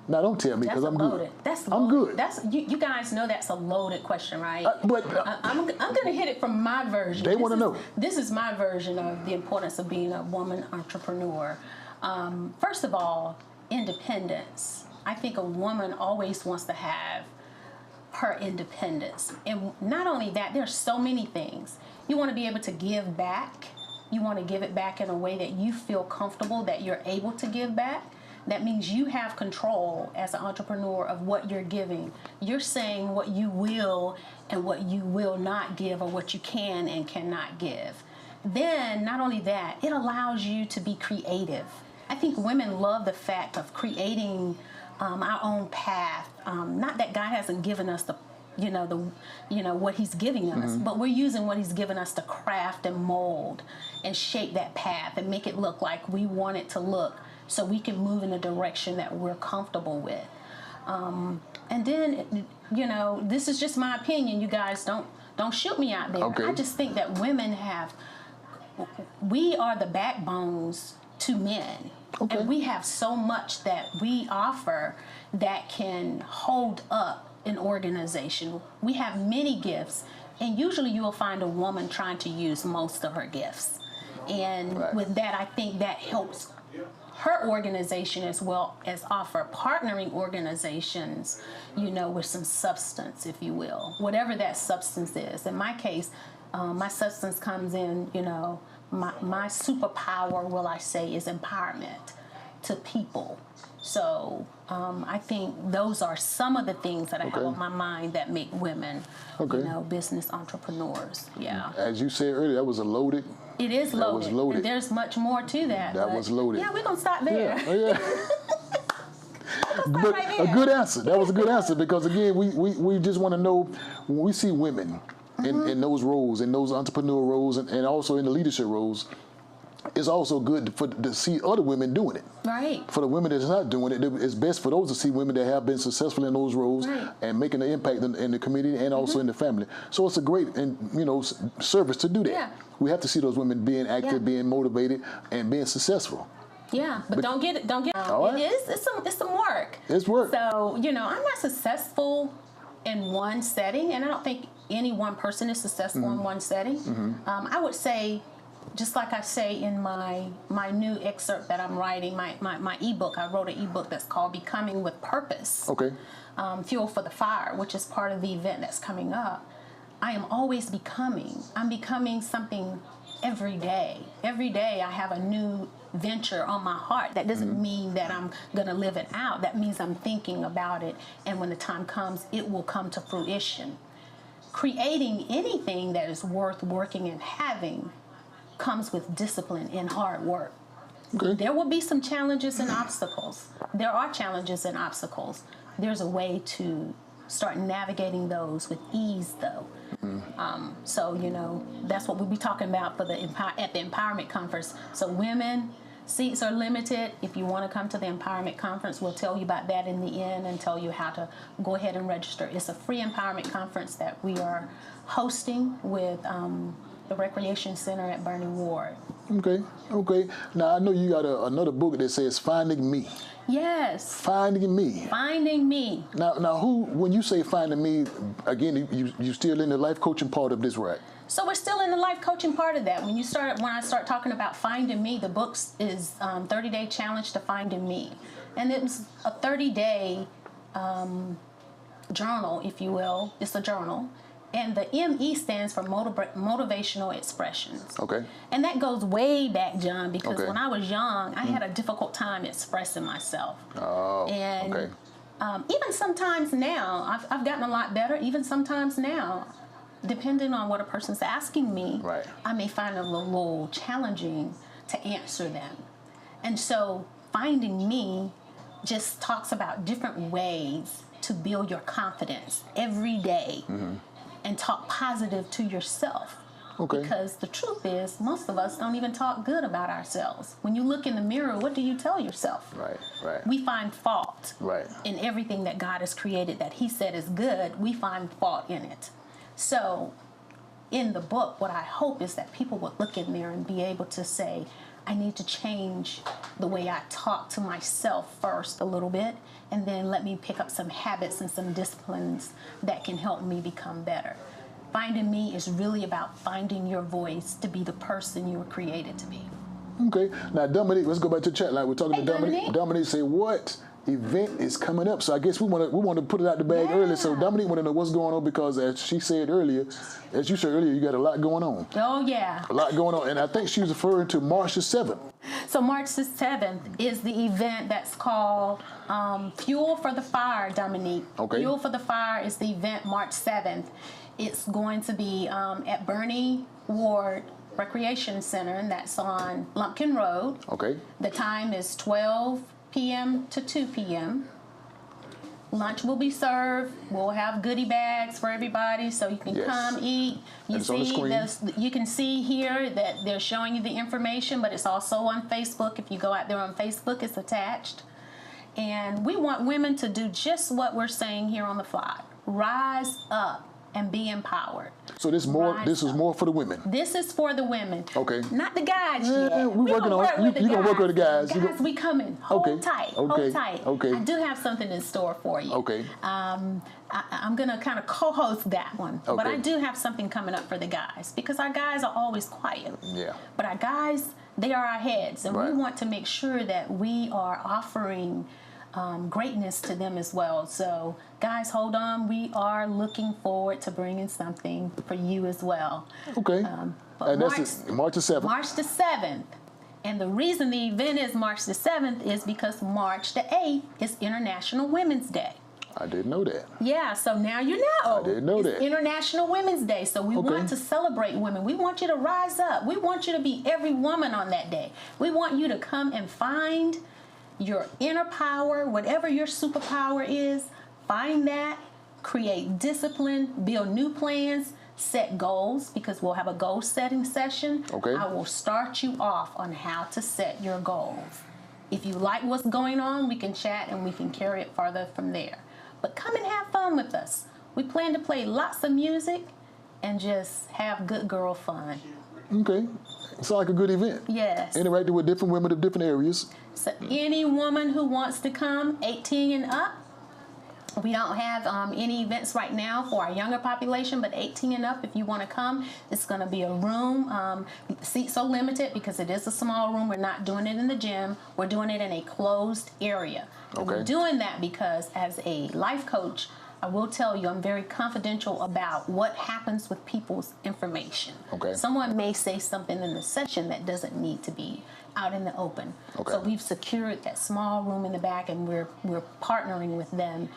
Now, don't tell me, because I'm good. I'm good. You guys know that's a loaded question, right? I'm going to hit it from my version. They want to know. This is my version of the importance of being a woman entrepreneur. First of all, independence. I think a woman always wants to have her independence. And not only that, there's so many things. You want to be able to give back. You want to give it back in a way that you feel comfortable that you're able to give back. That means you have control as an entrepreneur of what you're giving. You're saying what you will and what you will not give, or what you can and cannot give. Then, not only that, it allows you to be creative. I think women love the fact of creating our own path. Not that God hasn't given us what He's giving us, but we're using what He's given us to craft and mold and shape that path and make it look like we want it to look, so we can move in a direction that we're comfortable with. And then, this is just my opinion. You guys don't shoot me out there. Okay. I just think that women we are the backbones to men. Okay. And we have so much that we offer that can hold up an organization. We have many gifts, and usually you will find a woman trying to use most of her gifts. And Right. with that, I think that helps her organization as well as offer partnering organizations, with some substance, if you will, whatever that substance is. In my case, my substance comes in, my superpower, will I say, is empowerment to people. So I think those are some of the things that I have on my mind that make women, business entrepreneurs. Yeah. As you said earlier, that was a loaded. It is loaded. That was loaded. And there's much more to that. That was loaded. Yeah, we're going to stop there. Yeah. But a good answer. That was a good answer because, again, we just want to know when we see women in those roles, in those entrepreneurial roles, and also in the leadership roles, it's also good to see other women doing it. Right. For the women that's not doing it, it's best for those to see women that have been successful in those roles and making an impact in the community and also in the family. So it's a great service to do that. Yeah. We have to see those women being active, being motivated, and being successful. Yeah, but don't get All right. It's some work. It's work. So, I'm not successful in one setting, and I don't think any one person is successful in one setting. I would say, just like I say in my new excerpt that I'm writing, my ebook, I wrote an ebook that's called Becoming with Purpose. Okay. Fuel for the Fire, which is part of the event that's coming up. I am always becoming. I'm becoming something every day. Every day I have a new venture on my heart. That doesn't mean that I'm going to live it out. That means I'm thinking about it, and when the time comes, it will come to fruition. Creating anything that is worth working and having comes with discipline and hard work. Okay. There will be some challenges and obstacles. There are challenges and obstacles. There's a way to start navigating those with ease, though. So, that's what we'll be talking about at the Empowerment Conference. So women, seats are limited. If you want to come to the Empowerment Conference, we'll tell you about that in the end and tell you how to go ahead and register. It's a free Empowerment Conference that we are hosting with the Recreation Center at Bernie Ward. Okay. Now, I know you got another book that says Finding Me. Yes. Finding Me. Finding Me. Now, when you say Finding Me, again, you still in the life coaching part of this, right? So we're still in the life coaching part of that. When I start talking about Finding Me, the book is 30-Day Challenge to Finding Me. And it was a 30-day journal, if you will. It's a journal. And the ME stands for motivational expressions. Okay. And that goes way back, John, because when I was young, I had a difficult time expressing myself. Oh, and even sometimes now, I've gotten a lot better. Even sometimes now, depending on what a person's asking me, I may find it a little challenging to answer them. And so Finding Me just talks about different ways to build your confidence every day. And talk positive to yourself. Okay. Because the truth is, most of us don't even talk good about ourselves. When you look in the mirror, what do you tell yourself? Right. We find fault in everything that God has created that He said is good. We find fault in it. So, in the book, what I hope is that people would look in there and be able to say, I need to change the way I talk to myself first a little bit, and then let me pick up some habits and some disciplines that can help me become better. Finding Me is really about finding your voice to be the person you were created to be. Okay. Now, Dominique, let's go back to the chat line. We're talking to Dominique. Dominique say, what event is coming up? So I guess we want to put it out the bag early. So Dominique want to know what's going on because, as she said earlier, as you said earlier, you got a lot going on. Oh, yeah. A lot going on. And I think she was referring to March the 7th. So March the 7th is the event that's called Fuel for the Fire, Dominique. Okay. Fuel for the Fire is the event March 7th. It's going to be at Bernie Ward Recreation Center, and that's on Lumpkin Road. Okay. The time is 12 p.m. to 2 p.m. Lunch will be served. We'll have goodie bags for everybody, so you can come eat. You can see here that they're showing you the information, but it's also on Facebook. If you go out there on Facebook, it's attached. And we want women to do just what we're saying here on the fly. Rise up. and be empowered. So this more. Rise This is up. more for the women. This is for the women. Okay. Not the guys Yeah, yet. we working on it. You gonna work with the guys. You Guys, go- we coming. Hold Okay. tight. Okay. Hold tight. Okay. I do have something in store for you. Okay. I'm going to kind of co-host that one. But Okay. I do have something coming up for the guys because our guys are always quiet. Yeah. But our guys, they are our heads. And Right. we want to make sure that we are offering greatness to them as well. So, guys, hold on. We are looking forward to bringing something for you as well. Okay. But And that's March the 7th. March the 7th. And the reason the event is March the 7th is because March the 8th is International Women's Day. I didn't know that. Yeah, so now you know. I didn't know it's that. International Women's Day, so we Okay. want to celebrate women. We want you to rise up. We want you to be every woman on that day. We want you to come and find your inner power, whatever your superpower is, find that, create discipline, build new plans, set goals, because we'll have a goal setting session. Okay. I will start you off on how to set your goals. If you like what's going on, we can chat and we can carry it farther from there. But come and have fun with us. We plan to play lots of music and just have good girl fun. Okay. It's like a good event. Yes. Interacting with different women of different areas. So any woman who wants to come, 18 and up, we don't have any events right now for our younger population, but 18 and up, if you want to come, it's going to be a room. Seats are limited because it is a small room. We're not doing it in the gym. We're doing it in a closed area. And Okay. we're doing that because as a life coach, I will tell you I'm very confidential about what happens with people's information. Okay. Someone may say something in the session that doesn't need to be out in the open. Okay. So we've secured that small room in the back, and we're partnering with them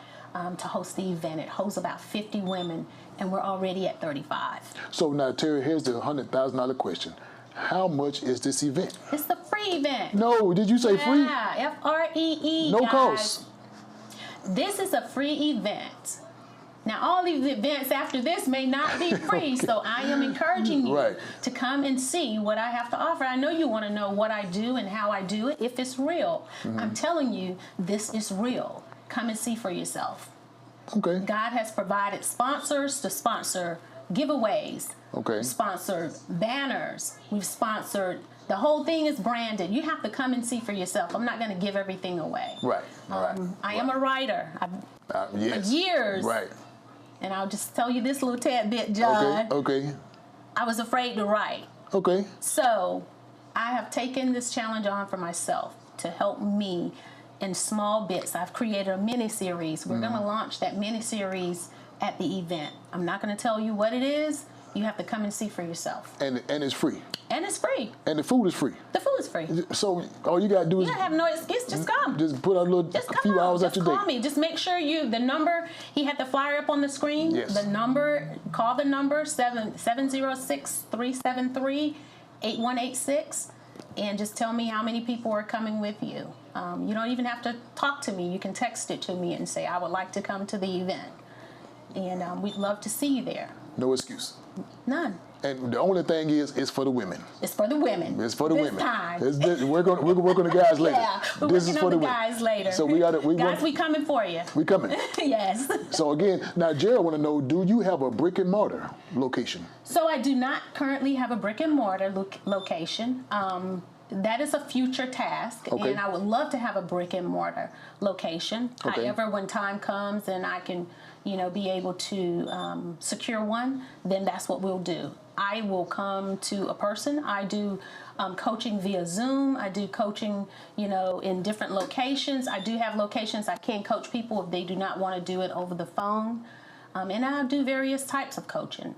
to host the event. It holds about 50 women, and we're already at 35. So now, Terry, here's the $100,000 question. How much is this event? It's a free event. No, did you say free? Yeah, FREE. No guys. cost. This is a free event. Now, all these events after this may not be free, so I am encouraging you Right. to come and see what I have to offer. I know you want to know what I do and how I do it, if it's real. Mm-hmm. I'm telling you, this is real. Come and see for yourself. Okay. God has provided sponsors to sponsor giveaways. Okay. We've sponsored banners. We've sponsored, the whole thing is branded. You have to come and see for yourself. I'm not going to give everything away. Right. Right. I am a writer. Yes. For years. Right. And I'll just tell you this little tad bit, John. Okay. I was afraid to write. Okay. So I have taken this challenge on for myself to help me in small bits. I've created a mini-series. We're going to launch that mini-series at the event. I'm not going to tell you what it is. You have to come and see for yourself. And it's free. And it's free. And the food is free. The food is free. You So all you gotta do is don't have no excuse. Just come. just put out Just a come few on. hours Just out your call day. me. Just make sure the number, he had the flyer up on the screen. Yes. The number, call the number, 706-373-8186, and just tell me how many people are coming with you. You don't even have to talk to me. You can text it to me and say, I would like to come to the event. And we'd love to see you there. No excuse. None. And the only thing is, it's for the women. It's for the women. It's for the this women. Time. We're gonna work on the guys later. Yeah, we're This working is for on the the women. guys later. So we guys, want, we coming for you. we coming. Yes. So again, now Jared want to know: do you have a brick and mortar location? So I do not currently have a brick and mortar location. That is a future task, Okay. and I would love to have a brick and mortar location. Okay. However, when time comes and I can, be able to secure one, then that's what we'll do. I will come to a person. I do coaching via Zoom. I do coaching, in different locations. I do have locations I can coach people if they do not want to do it over the phone. And I do various types of coaching.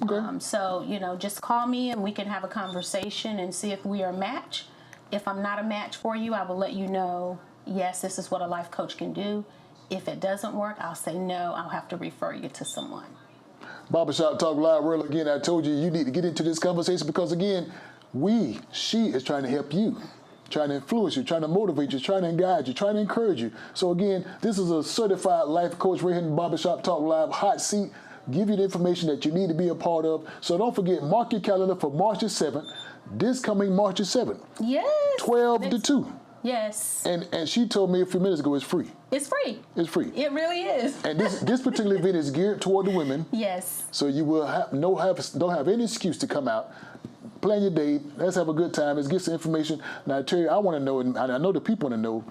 Okay. So, just call me and we can have a conversation and see if we are a match. If I'm not a match for you, I will let you know, yes, this is what a life coach can do. If it doesn't work, I'll say no, I'll have to refer you to someone. Barbershop Talk Live World, again, I told you need to get into this conversation because, again, she is trying to help you, trying to influence you, trying to motivate you, trying to guide you, trying to encourage you. So, again, this is a certified life coach right here in Barbershop Talk Live hot seat. Give you the information that you need to be a part of. So don't forget, mark your calendar for March the 7th, this coming March the 7th, Yes. 12 to 2. Yes. And she told me a few minutes ago it's free. It's free. It's free. It really is. And this particular event is geared toward the women. Yes. So you will don't have any excuse to come out. Plan your date. Let's have a good time. Let's get some information. Now, Terri, I want to know, and I know the people want to know,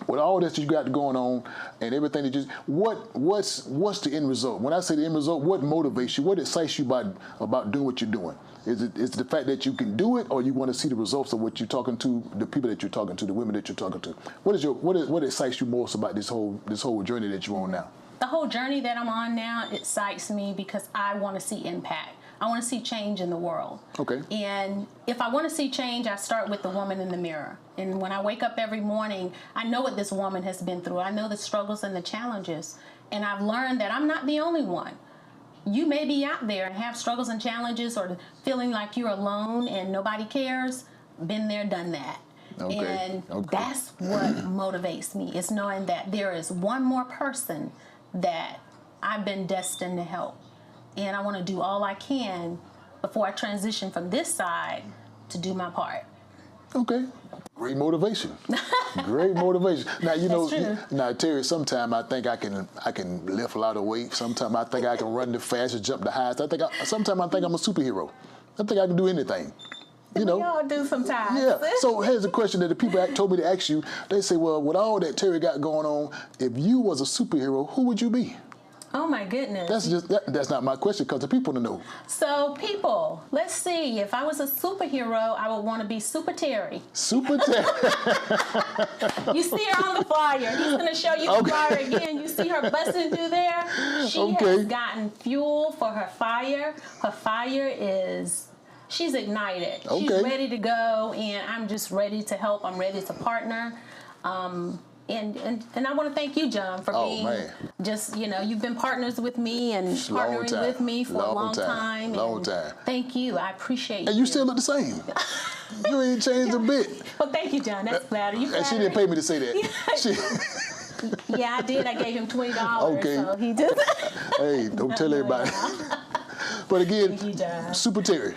with all this that you got going on and everything that what's the end result? When I say the end result, what motivates you? What excites you about doing what you're doing? Is it the fact that you can do it, or you want to see the results of what you're talking to, the people that you're talking to, the women that you're talking to? What excites you most about this whole journey that you're on now? The whole journey that I'm on now excites me because I want to see impact. I want to see change in the world. Okay. And if I want to see change, I start with the woman in the mirror. And when I wake up every morning, I know what this woman has been through. I know the struggles and the challenges. And I've learned that I'm not the only one. You may be out there and have struggles and challenges, or feeling like you're alone and nobody cares. Been there, done that. Okay. And that's what motivates me, is knowing that there is one more person that I've been destined to help. And I want to do all I can before I transition from this side to do my part. Okay. Great motivation. Great motivation. Now, now, Terri, sometimes I think I can lift a lot of weight. Sometimes I think I can run the fastest, jump the highest. Sometimes I think I'm a superhero. I think I can do anything. We all do sometimes. Yeah. So here's a question that the people told me to ask you. They say, well, with all that Terri got going on, if you was a superhero, who would you be? Oh my goodness. That's not my question, because the people want to know. So people, let's see. If I was a superhero, I would want to be Super Terri. Super Terri. You see her on the flyer. He's going to show you the flyer again. You see her busting through there. She has gotten fuel for her fire. Her fire is, she's ignited. Okay. She's ready to go, and I'm just ready to help. I'm ready to partner. And I want to thank you, John, for being just, you've been partners with me and partnering with me for a long time. Long time. Thank you. I appreciate you. And you still look the same. You ain't changed a bit. Well, thank you, John. That's flattering. And she didn't pay me to say that. Yeah, I did. I gave him $20. Okay. So he did. Hey, don't tell everybody. But again, Thank you, John. Super Terri.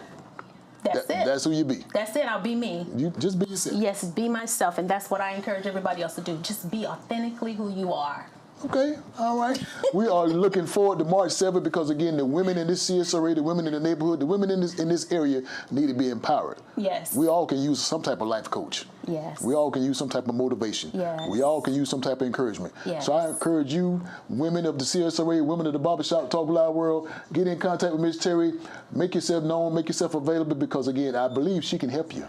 That's it. That's who you be. That's it. I'll be me. You just be yourself. Yes, be myself. And that's what I encourage everybody else to do. Just be authentically who you are. Okay, all right. We are looking forward to March 7th because, again, the women in this CSRA, the women in the neighborhood, the women in this area need to be empowered. Yes. We all can use some type of life coach. Yes. We all can use some type of motivation. Yes. We all can use some type of encouragement. Yes. So I encourage you, women of the CSRA, women of the Barbershop Talk Live world, get in contact with Miss Terri. Make yourself known, make yourself available because, again, I believe she can help you.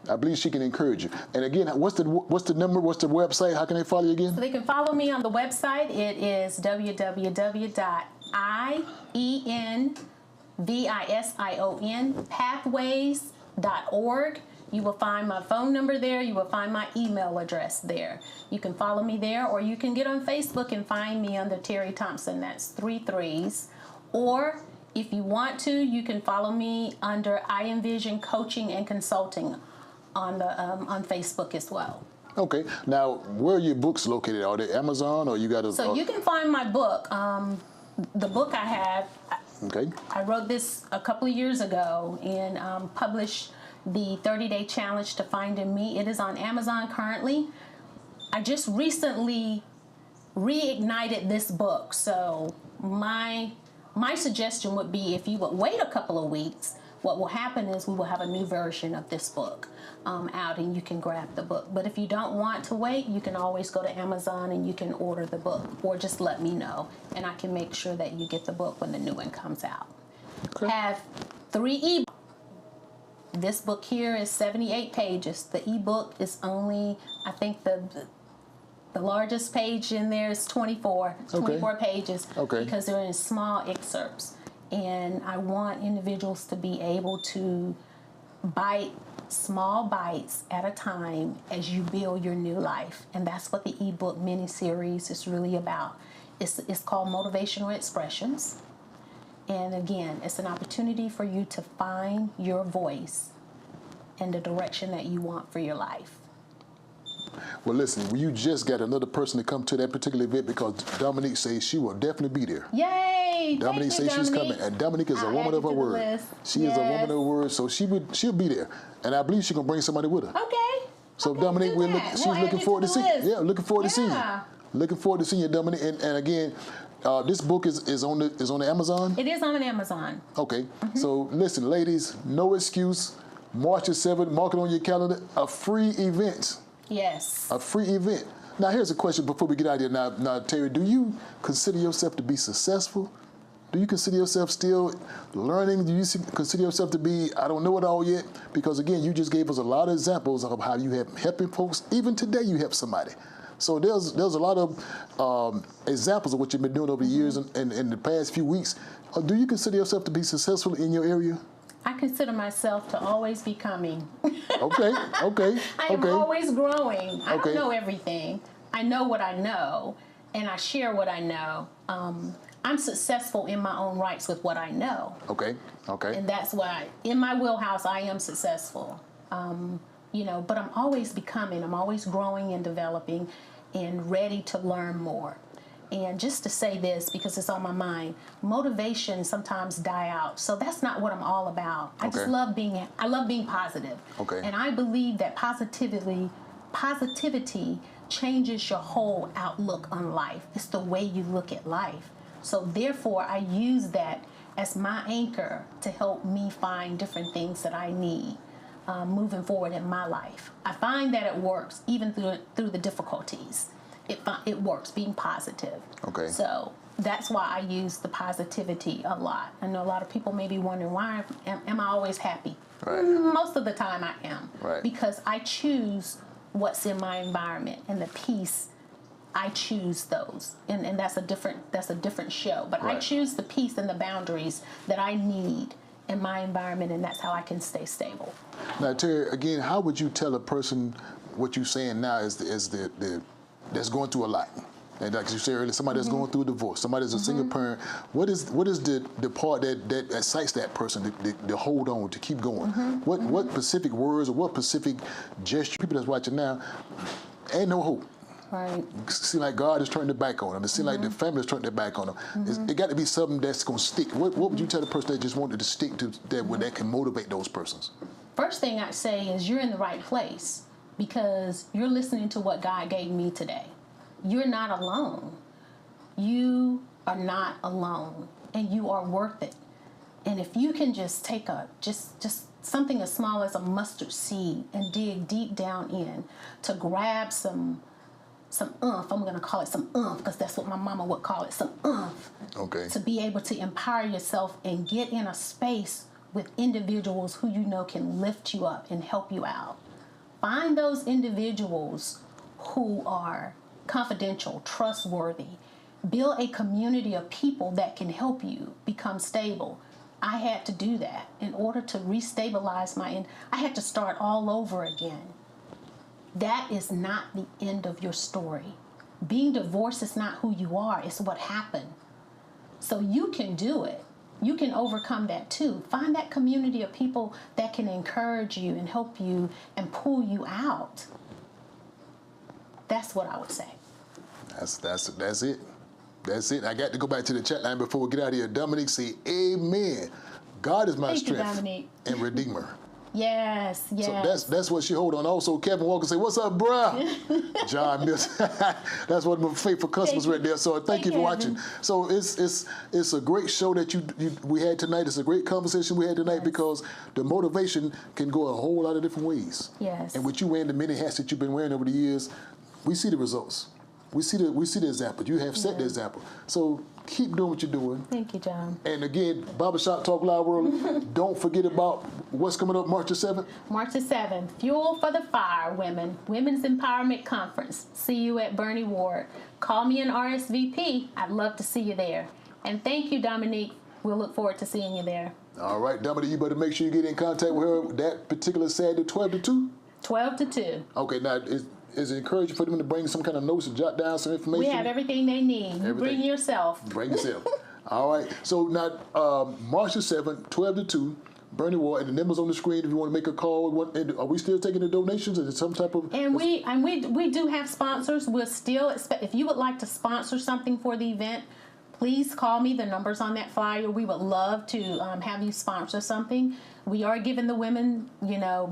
I believe she can encourage you. And again, what's the number? What's the website? How can they follow you again? So they can follow me on the website. It is www.EnVision pathways.org. You will find my phone number there. You will find my email address there. You can follow me there, or you can get on Facebook and find me under Terri Thompson. That's 3 3s. Or if you want to, you can follow me under EnVision Coaching and Consulting on Facebook as well. Okay. Now, where are your books located? Are they Amazon or you got a... So you can find my book. The book I have, okay. I wrote this a couple of years ago and published the 30-day challenge to finding me. It is on Amazon currently. I just recently reignited this book. So my suggestion would be if you would wait a couple of weeks, what will happen is we will have a new version of this book out and you can grab the book. But if you don't want to wait, you can always go to Amazon and you can order the book, or just let me know and I can make sure that you get the book when the new one comes out. Okay. I have 3 ebooks. This book here is 78 pages. The ebook is only, I think the largest page in there is 24 pages because they're in small excerpts. And I want individuals to be able to bite small bites at a time as you build your new life. And that's what the ebook mini-series is really about. It's called Motivational Expressions. And again, it's an opportunity for you to find your voice and the direction that you want for your life. Well, listen, you just got another person to come to that particular event because Dominique says she will definitely be there. Yay! Dominique says she's coming, and Dominique is a woman of her word. She is a woman of her word, so she'll be there, and I believe she's gonna bring somebody with her. Okay. So Okay, Dominique, do that. she's We'll add looking it forward to to the see. list. Yeah, looking forward to seeing you. Yeah. Looking forward to seeing you, Dominique. And again, this book is on the Amazon. It is on Amazon. Okay. So listen, ladies, no excuse. March the 7th, mark it on your calendar. A free event. Yes. A free event. Now here's a question before we get out of here. Now, Terri, do you consider yourself to be successful? Do you consider yourself still learning? Do you consider yourself to be, I don't know it all yet? Because again, you just gave us a lot of examples of how you have helping folks. Even today, you help somebody. So there's a lot of examples of what you've been doing over the years and in the past few weeks. Do you consider yourself to be successful in your area? I consider myself to always be coming. Okay. I am always growing. I Okay. don't know everything. I know what I know, and I share what I know. I'm successful in my own rights with what I know. Okay. And that's why, in my wheelhouse, I am successful. But I'm always becoming. I'm always growing and developing and ready to learn more. And just to say this, because it's on my mind, motivation sometimes die out. So that's not what I'm all about. I just love being positive. Okay. And I believe that positivity changes your whole outlook on life. It's the way you look at life. So therefore, I use that as my anchor to help me find different things that I need moving forward in my life. I find that it works even through the difficulties. It works, being positive. Okay. So that's why I use the positivity a lot. I know a lot of people may be wondering, why am I always happy? Right. Most of the time I am. Right. Because I choose what's in my environment and the peace. I choose those, and that's a different show. But I Right. choose the peace and the boundaries that I need in my environment, and that's how I can stay stable. Now, Terri, again, how would you tell a person what you're saying now is that's going through a lot? And like you said earlier, somebody that's going through a divorce, somebody that's a single parent. What is the part that excites that person to hold on, to keep going? What specific words or what specific gesture? People that's watching now, ain't no hope. Right. It seems like God has turned their back on them. It seems like the family has turned their back on them. It got to be something that's going to stick. What would you tell the person that just wanted to stick to that can motivate those persons? First thing I'd say is you're in the right place because you're listening to what God gave me today. You're not alone. You are not alone, and you are worth it. And if you can just take just something as small as a mustard seed and dig deep down in to grab some oomph, I'm going to call it some oomph because that's what my mama would call it, some oomph. Okay. To be able to empower yourself and get in a space with individuals who you know can lift you up and help you out. Find those individuals who are confidential, trustworthy. Build a community of people that can help you become stable. I had to do that in order to restabilize I had to start all over again. That is not the end of your story. Being divorced is not who you are, it's what happened. So you can do it. You can overcome that too. Find that community of people that can encourage you and help you and pull you out. That's what I would say. That's it. That's it. I got to go back to the chat line before we get out of here. Dominique, say amen. God is my Thank you, strength Dominique. and redeemer. Yes. So that's what she hold on. Also, Kevin Walker say, "What's up, bruh?" John Mills. That's one of my faithful customers right there. So thank you for watching. So it's a great show that we had tonight. It's a great conversation we had tonight because the motivation can go a whole lot of different ways. Yes. And with you wearing the many hats that you've been wearing over the years, we see the results. We see the example. You have set the example. So keep doing what you're doing. Thank you, John. And again, Barbershop Talk Live World, don't forget about what's coming up March the 7th. March the 7th, Fuel for the Fire Women, Women's Empowerment Conference. See you at Bernie Ward. Call me an RSVP. I'd love to see you there. And thank you, Dominique. We'll look forward to seeing you there. All right, Dominique, you better make sure you get in contact with her that particular Saturday, 12 to 2? 12 to 2. Okay, now, is it encouraging for them to bring some kind of notes and jot down some information? We have everything they need. You bring yourself. Bring yourself. All right. So now, March the 7th, 12 to 2, Bernie Ward, and the numbers on the screen if you want to make a call. Are we still taking the donations? Is it some type of... And we do have sponsors. We're still... If you would like to sponsor something for the event, please call me. The number's on that flyer. We would love to have you sponsor something. We are giving the women,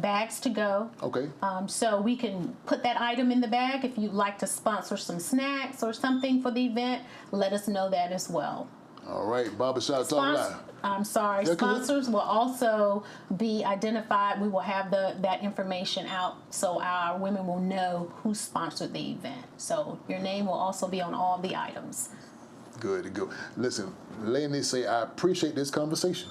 bags to go. Okay. So we can put that item in the bag. If you'd like to sponsor some snacks or something for the event, let us know that as well. All right, Barbershop Talk Live. I'm sorry. Yeah, Sponsors will also be identified. We will have that information out so our women will know who sponsored the event. So your name will also be on all the items. Good to go. Listen, Landon say, I appreciate this conversation.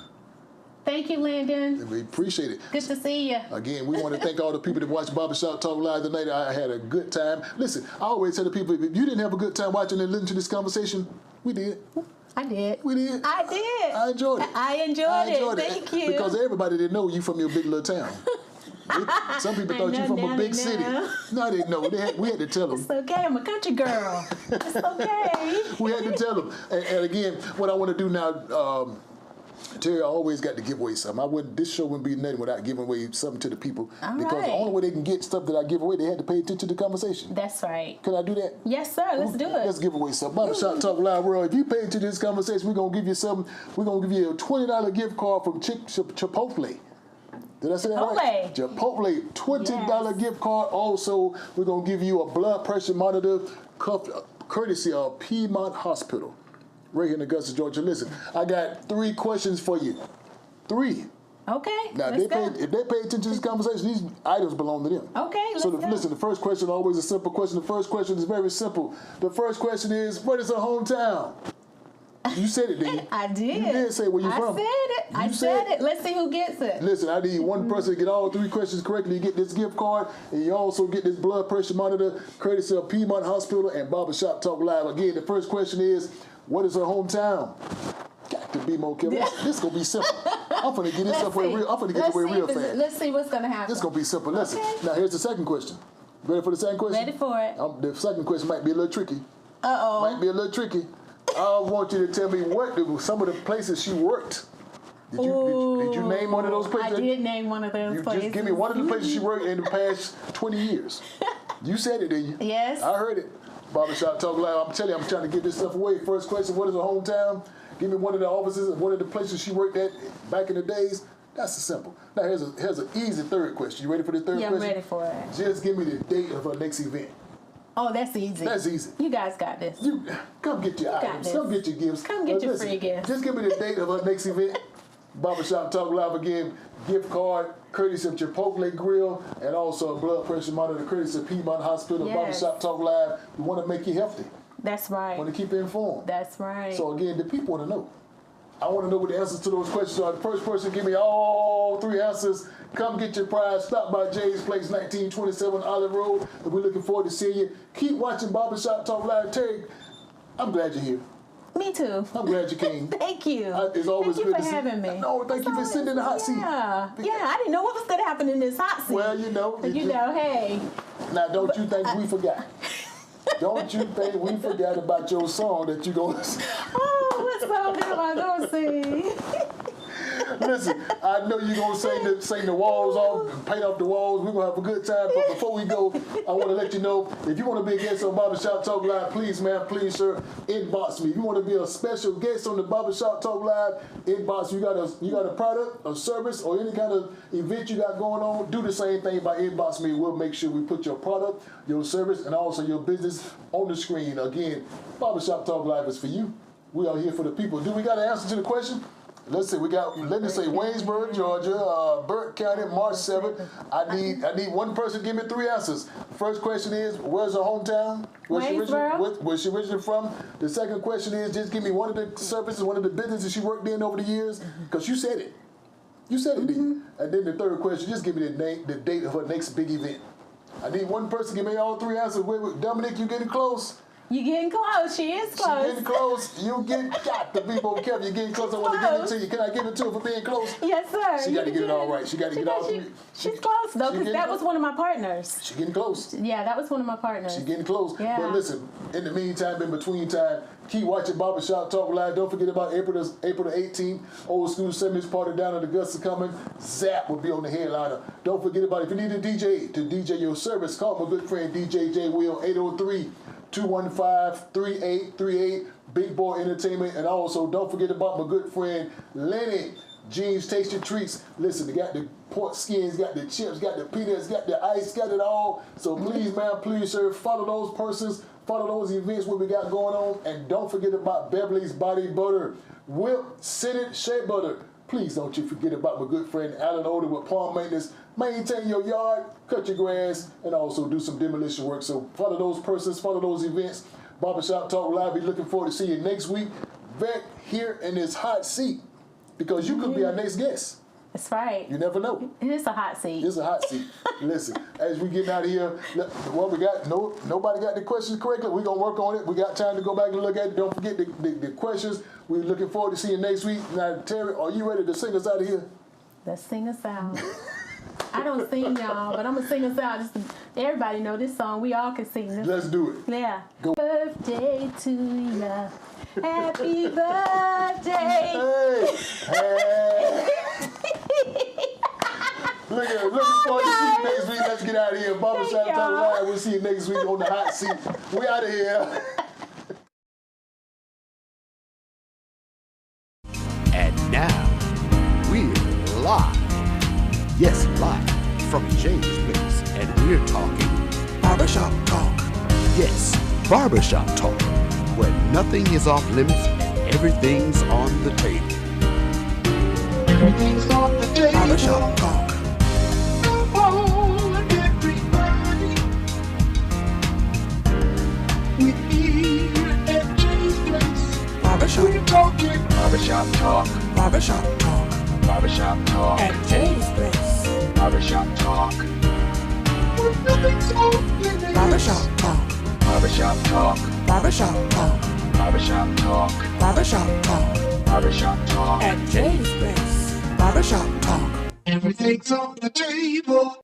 Thank you, Landon. We appreciate it. Good to see you. Again, we want to thank all the people that watched Barbershop Talk Live tonight. I had a good time. Listen, I always tell the people, if you didn't have a good time watching and listening to this conversation, we did. I did. We did. I did. I enjoyed it. I enjoyed it. Thank you. Because everybody didn't know you from your big little town. Some people thought you from a big city. No, they didn't know. We had to tell them. It's okay. I'm a country girl. It's okay. We had to tell them. And again, what I want to do now, Terri, I always got to give away something. This show wouldn't be nothing without giving away something to the people. All because right. the only way they can get stuff that I give away, they had to pay attention to the conversation. That's right. Can I do that? Yes, sir. Let's do it. Let's give away something. Barbershop Talk Live World. If you pay attention to this conversation, we're going to give you something. We're going to give you a $20 gift card from Chipotle. Did I say that right? Chipotle, $20 gift card. Also, we're going to give you a blood pressure monitor courtesy of Piedmont Hospital, right here in Augusta, Georgia. Listen, I got 3 questions for you. 3. Okay. Now, if they pay attention to this conversation, these items belong to them. Okay, let's go. Listen, the first question is always a simple question. The first question is very simple. The first question is, what is her hometown? You said it, didn't you? I did. You did say where you're from. I said it. Let's see who gets it. Listen, I need one person to get all 3 questions correctly. You get this gift card, and you also get this blood pressure monitor, courtesy of Piedmont Hospital and Barbershop Talk Live. Again, the first question is, what is her hometown? Got to be more careful. This is gonna be simple. I'm gonna get this away real. I'm gonna get away real fast. Let's see what's gonna happen. This is gonna be simple. Listen. Now here's the second question. Ready for the second question? Ready for it. The second question might be a little tricky. Uh-oh. Might be a little tricky. I want you to tell me some of the places she worked. Did you name one of those places? I did name one of those places. Just give me one of the places she worked in the past 20 years. You said it, didn't you? Yes. I heard it. Barbershop Talk Live. I'm telling you, I'm trying to give this stuff away. First question, what is her hometown? Give me one of the offices and one of the places she worked at back in the days. That's simple. Now here's an easy third question. You ready for the third question? Yeah, I'm ready for it. Just give me the date of her next event. Oh, that's easy. That's easy. You guys got this. Come get your items. Come get your gifts. Come get your free gifts. Just give me the date of her next event. Barbershop Talk Live again. Gift card, courtesy of Chipotle Grill, and also a blood pressure monitor, courtesy of Piedmont Hospital. Yes. Barbershop Talk Live. We want to make you healthy. That's right. We want to keep you informed. That's right. So again, the people want to know. I want to know what the answers to those questions are. The first person, give me all 3 answers. Come get your prize. Stop by Jay's Place, 1927 Olive Road. And we're looking forward to seeing you. Keep watching Barbershop Talk Live. Terri, I'm glad you're here. Me too. I'm glad you came. Thank you. It's always thank you good for to see having me. No, thank you for sitting in the hot seat. Yeah, I didn't know what was going to happen in this hot seat. Well, hey. Now, don't you think we forgot? Don't you think we forgot about your song that you're going to sing? Oh, what song am I going to sing? Listen, I know you're going to sing the walls off and paint off the walls. We're going to have a good time. But before we go, I want to let you know, if you want to be a guest on Barbershop Talk Live, please, ma'am, please, sir, inbox me. If you want to be a special guest on the Barbershop Talk Live, inbox me. You got a product, a service, or any kind of event you got going on, do the same thing by inbox me. We'll make sure we put your product, your service, and also your business on the screen. Again, Barbershop Talk Live is for you. We are here for the people. Do we got an answer to the question? Let's see. Let me say Waynesboro, Georgia, Burke County, March 7th. I need one person to give me 3 answers. The first question is, where's her hometown? Where's she originally from? The second question is, just give me one of the services, one of the businesses she worked in over the years, because you said it. You said it, didn't you? And then the third question, just give me the date of her next big event. I need one person to give me all 3 answers. Dominic, you getting close? You're getting close. She is close. She's getting close. Got to be more careful. You're getting close. I want to give it to you. Can I give it to her for being close? Yes, sir. She got to get it all right. She got to get all 3. She's close, though, because that was one of my partners. She's getting close. Yeah, that was one of my partners. She's getting close. Yeah. But listen, in the meantime, in between time, keep watching Barbershop Talk Live. Don't forget about April the 18th. Old School Seminars Party down at Augusta coming. Zap will be on the headliner. Don't forget about, if you need a DJ to DJ your service, call my good friend DJ J. Will, 803-215-3838. Big Boy Entertainment, and also don't forget about my good friend Lenny. Jeans Tasty Treats. Listen, they got the pork skins, got the chips, got the peanuts, got the ice, got it all. So please, man, please, sir, follow those persons, follow those events what we got going on, and don't forget about Beverly's Body Butter, Whip, Scented Shea Butter. Please don't you forget about my good friend Alan Odom with Palm Maintenance. Maintain your yard, cut your grass, and also do some demolition work. So follow those persons, follow those events. Barbershop Talk Live, be looking forward to see you next week back here in this hot seat, because you could be our next guest. That's right. You never know. It is a hot seat. It's a hot seat. Listen, as we get out of here, what we got, nobody got the questions correctly. We're going to work on it. We got time to go back and look at it. Don't forget the questions. We're looking forward to seeing you next week. Now, Terry, are you ready to sing us out of here? Let's sing us out. I don't sing, y'all, but I'm going to sing us out. Just to, everybody know this song. We all can sing this. Let's do it. Yeah. Go. Birthday to ya. Happy birthday. Hey. Looking forward to see you next week. Let's get out of here. Barbershop Talk Live. We'll see you next week on the hot seat. We out of here. And now, we're live. Yes, live from James Place. And we're talking, Barbershop Talk. yes, barbershop talk, where nothing is off limits and everything's on the table. Everything's on the table. Barbershop Talk. Oh, and everybody. We're here at James Place. Barbershop. We're talking. Barbershop Talk. Barbershop Talk. Barbershop Talk. At James Place. Barbershop Talk. Where nothing's off limits. Barbershop Talk. Barbershop Talk. Barbershop Talk. Barbershop Talk. Barbershop Talk. Barbershop Talk. At James Place. Barbershop Talk. Everything's on the table.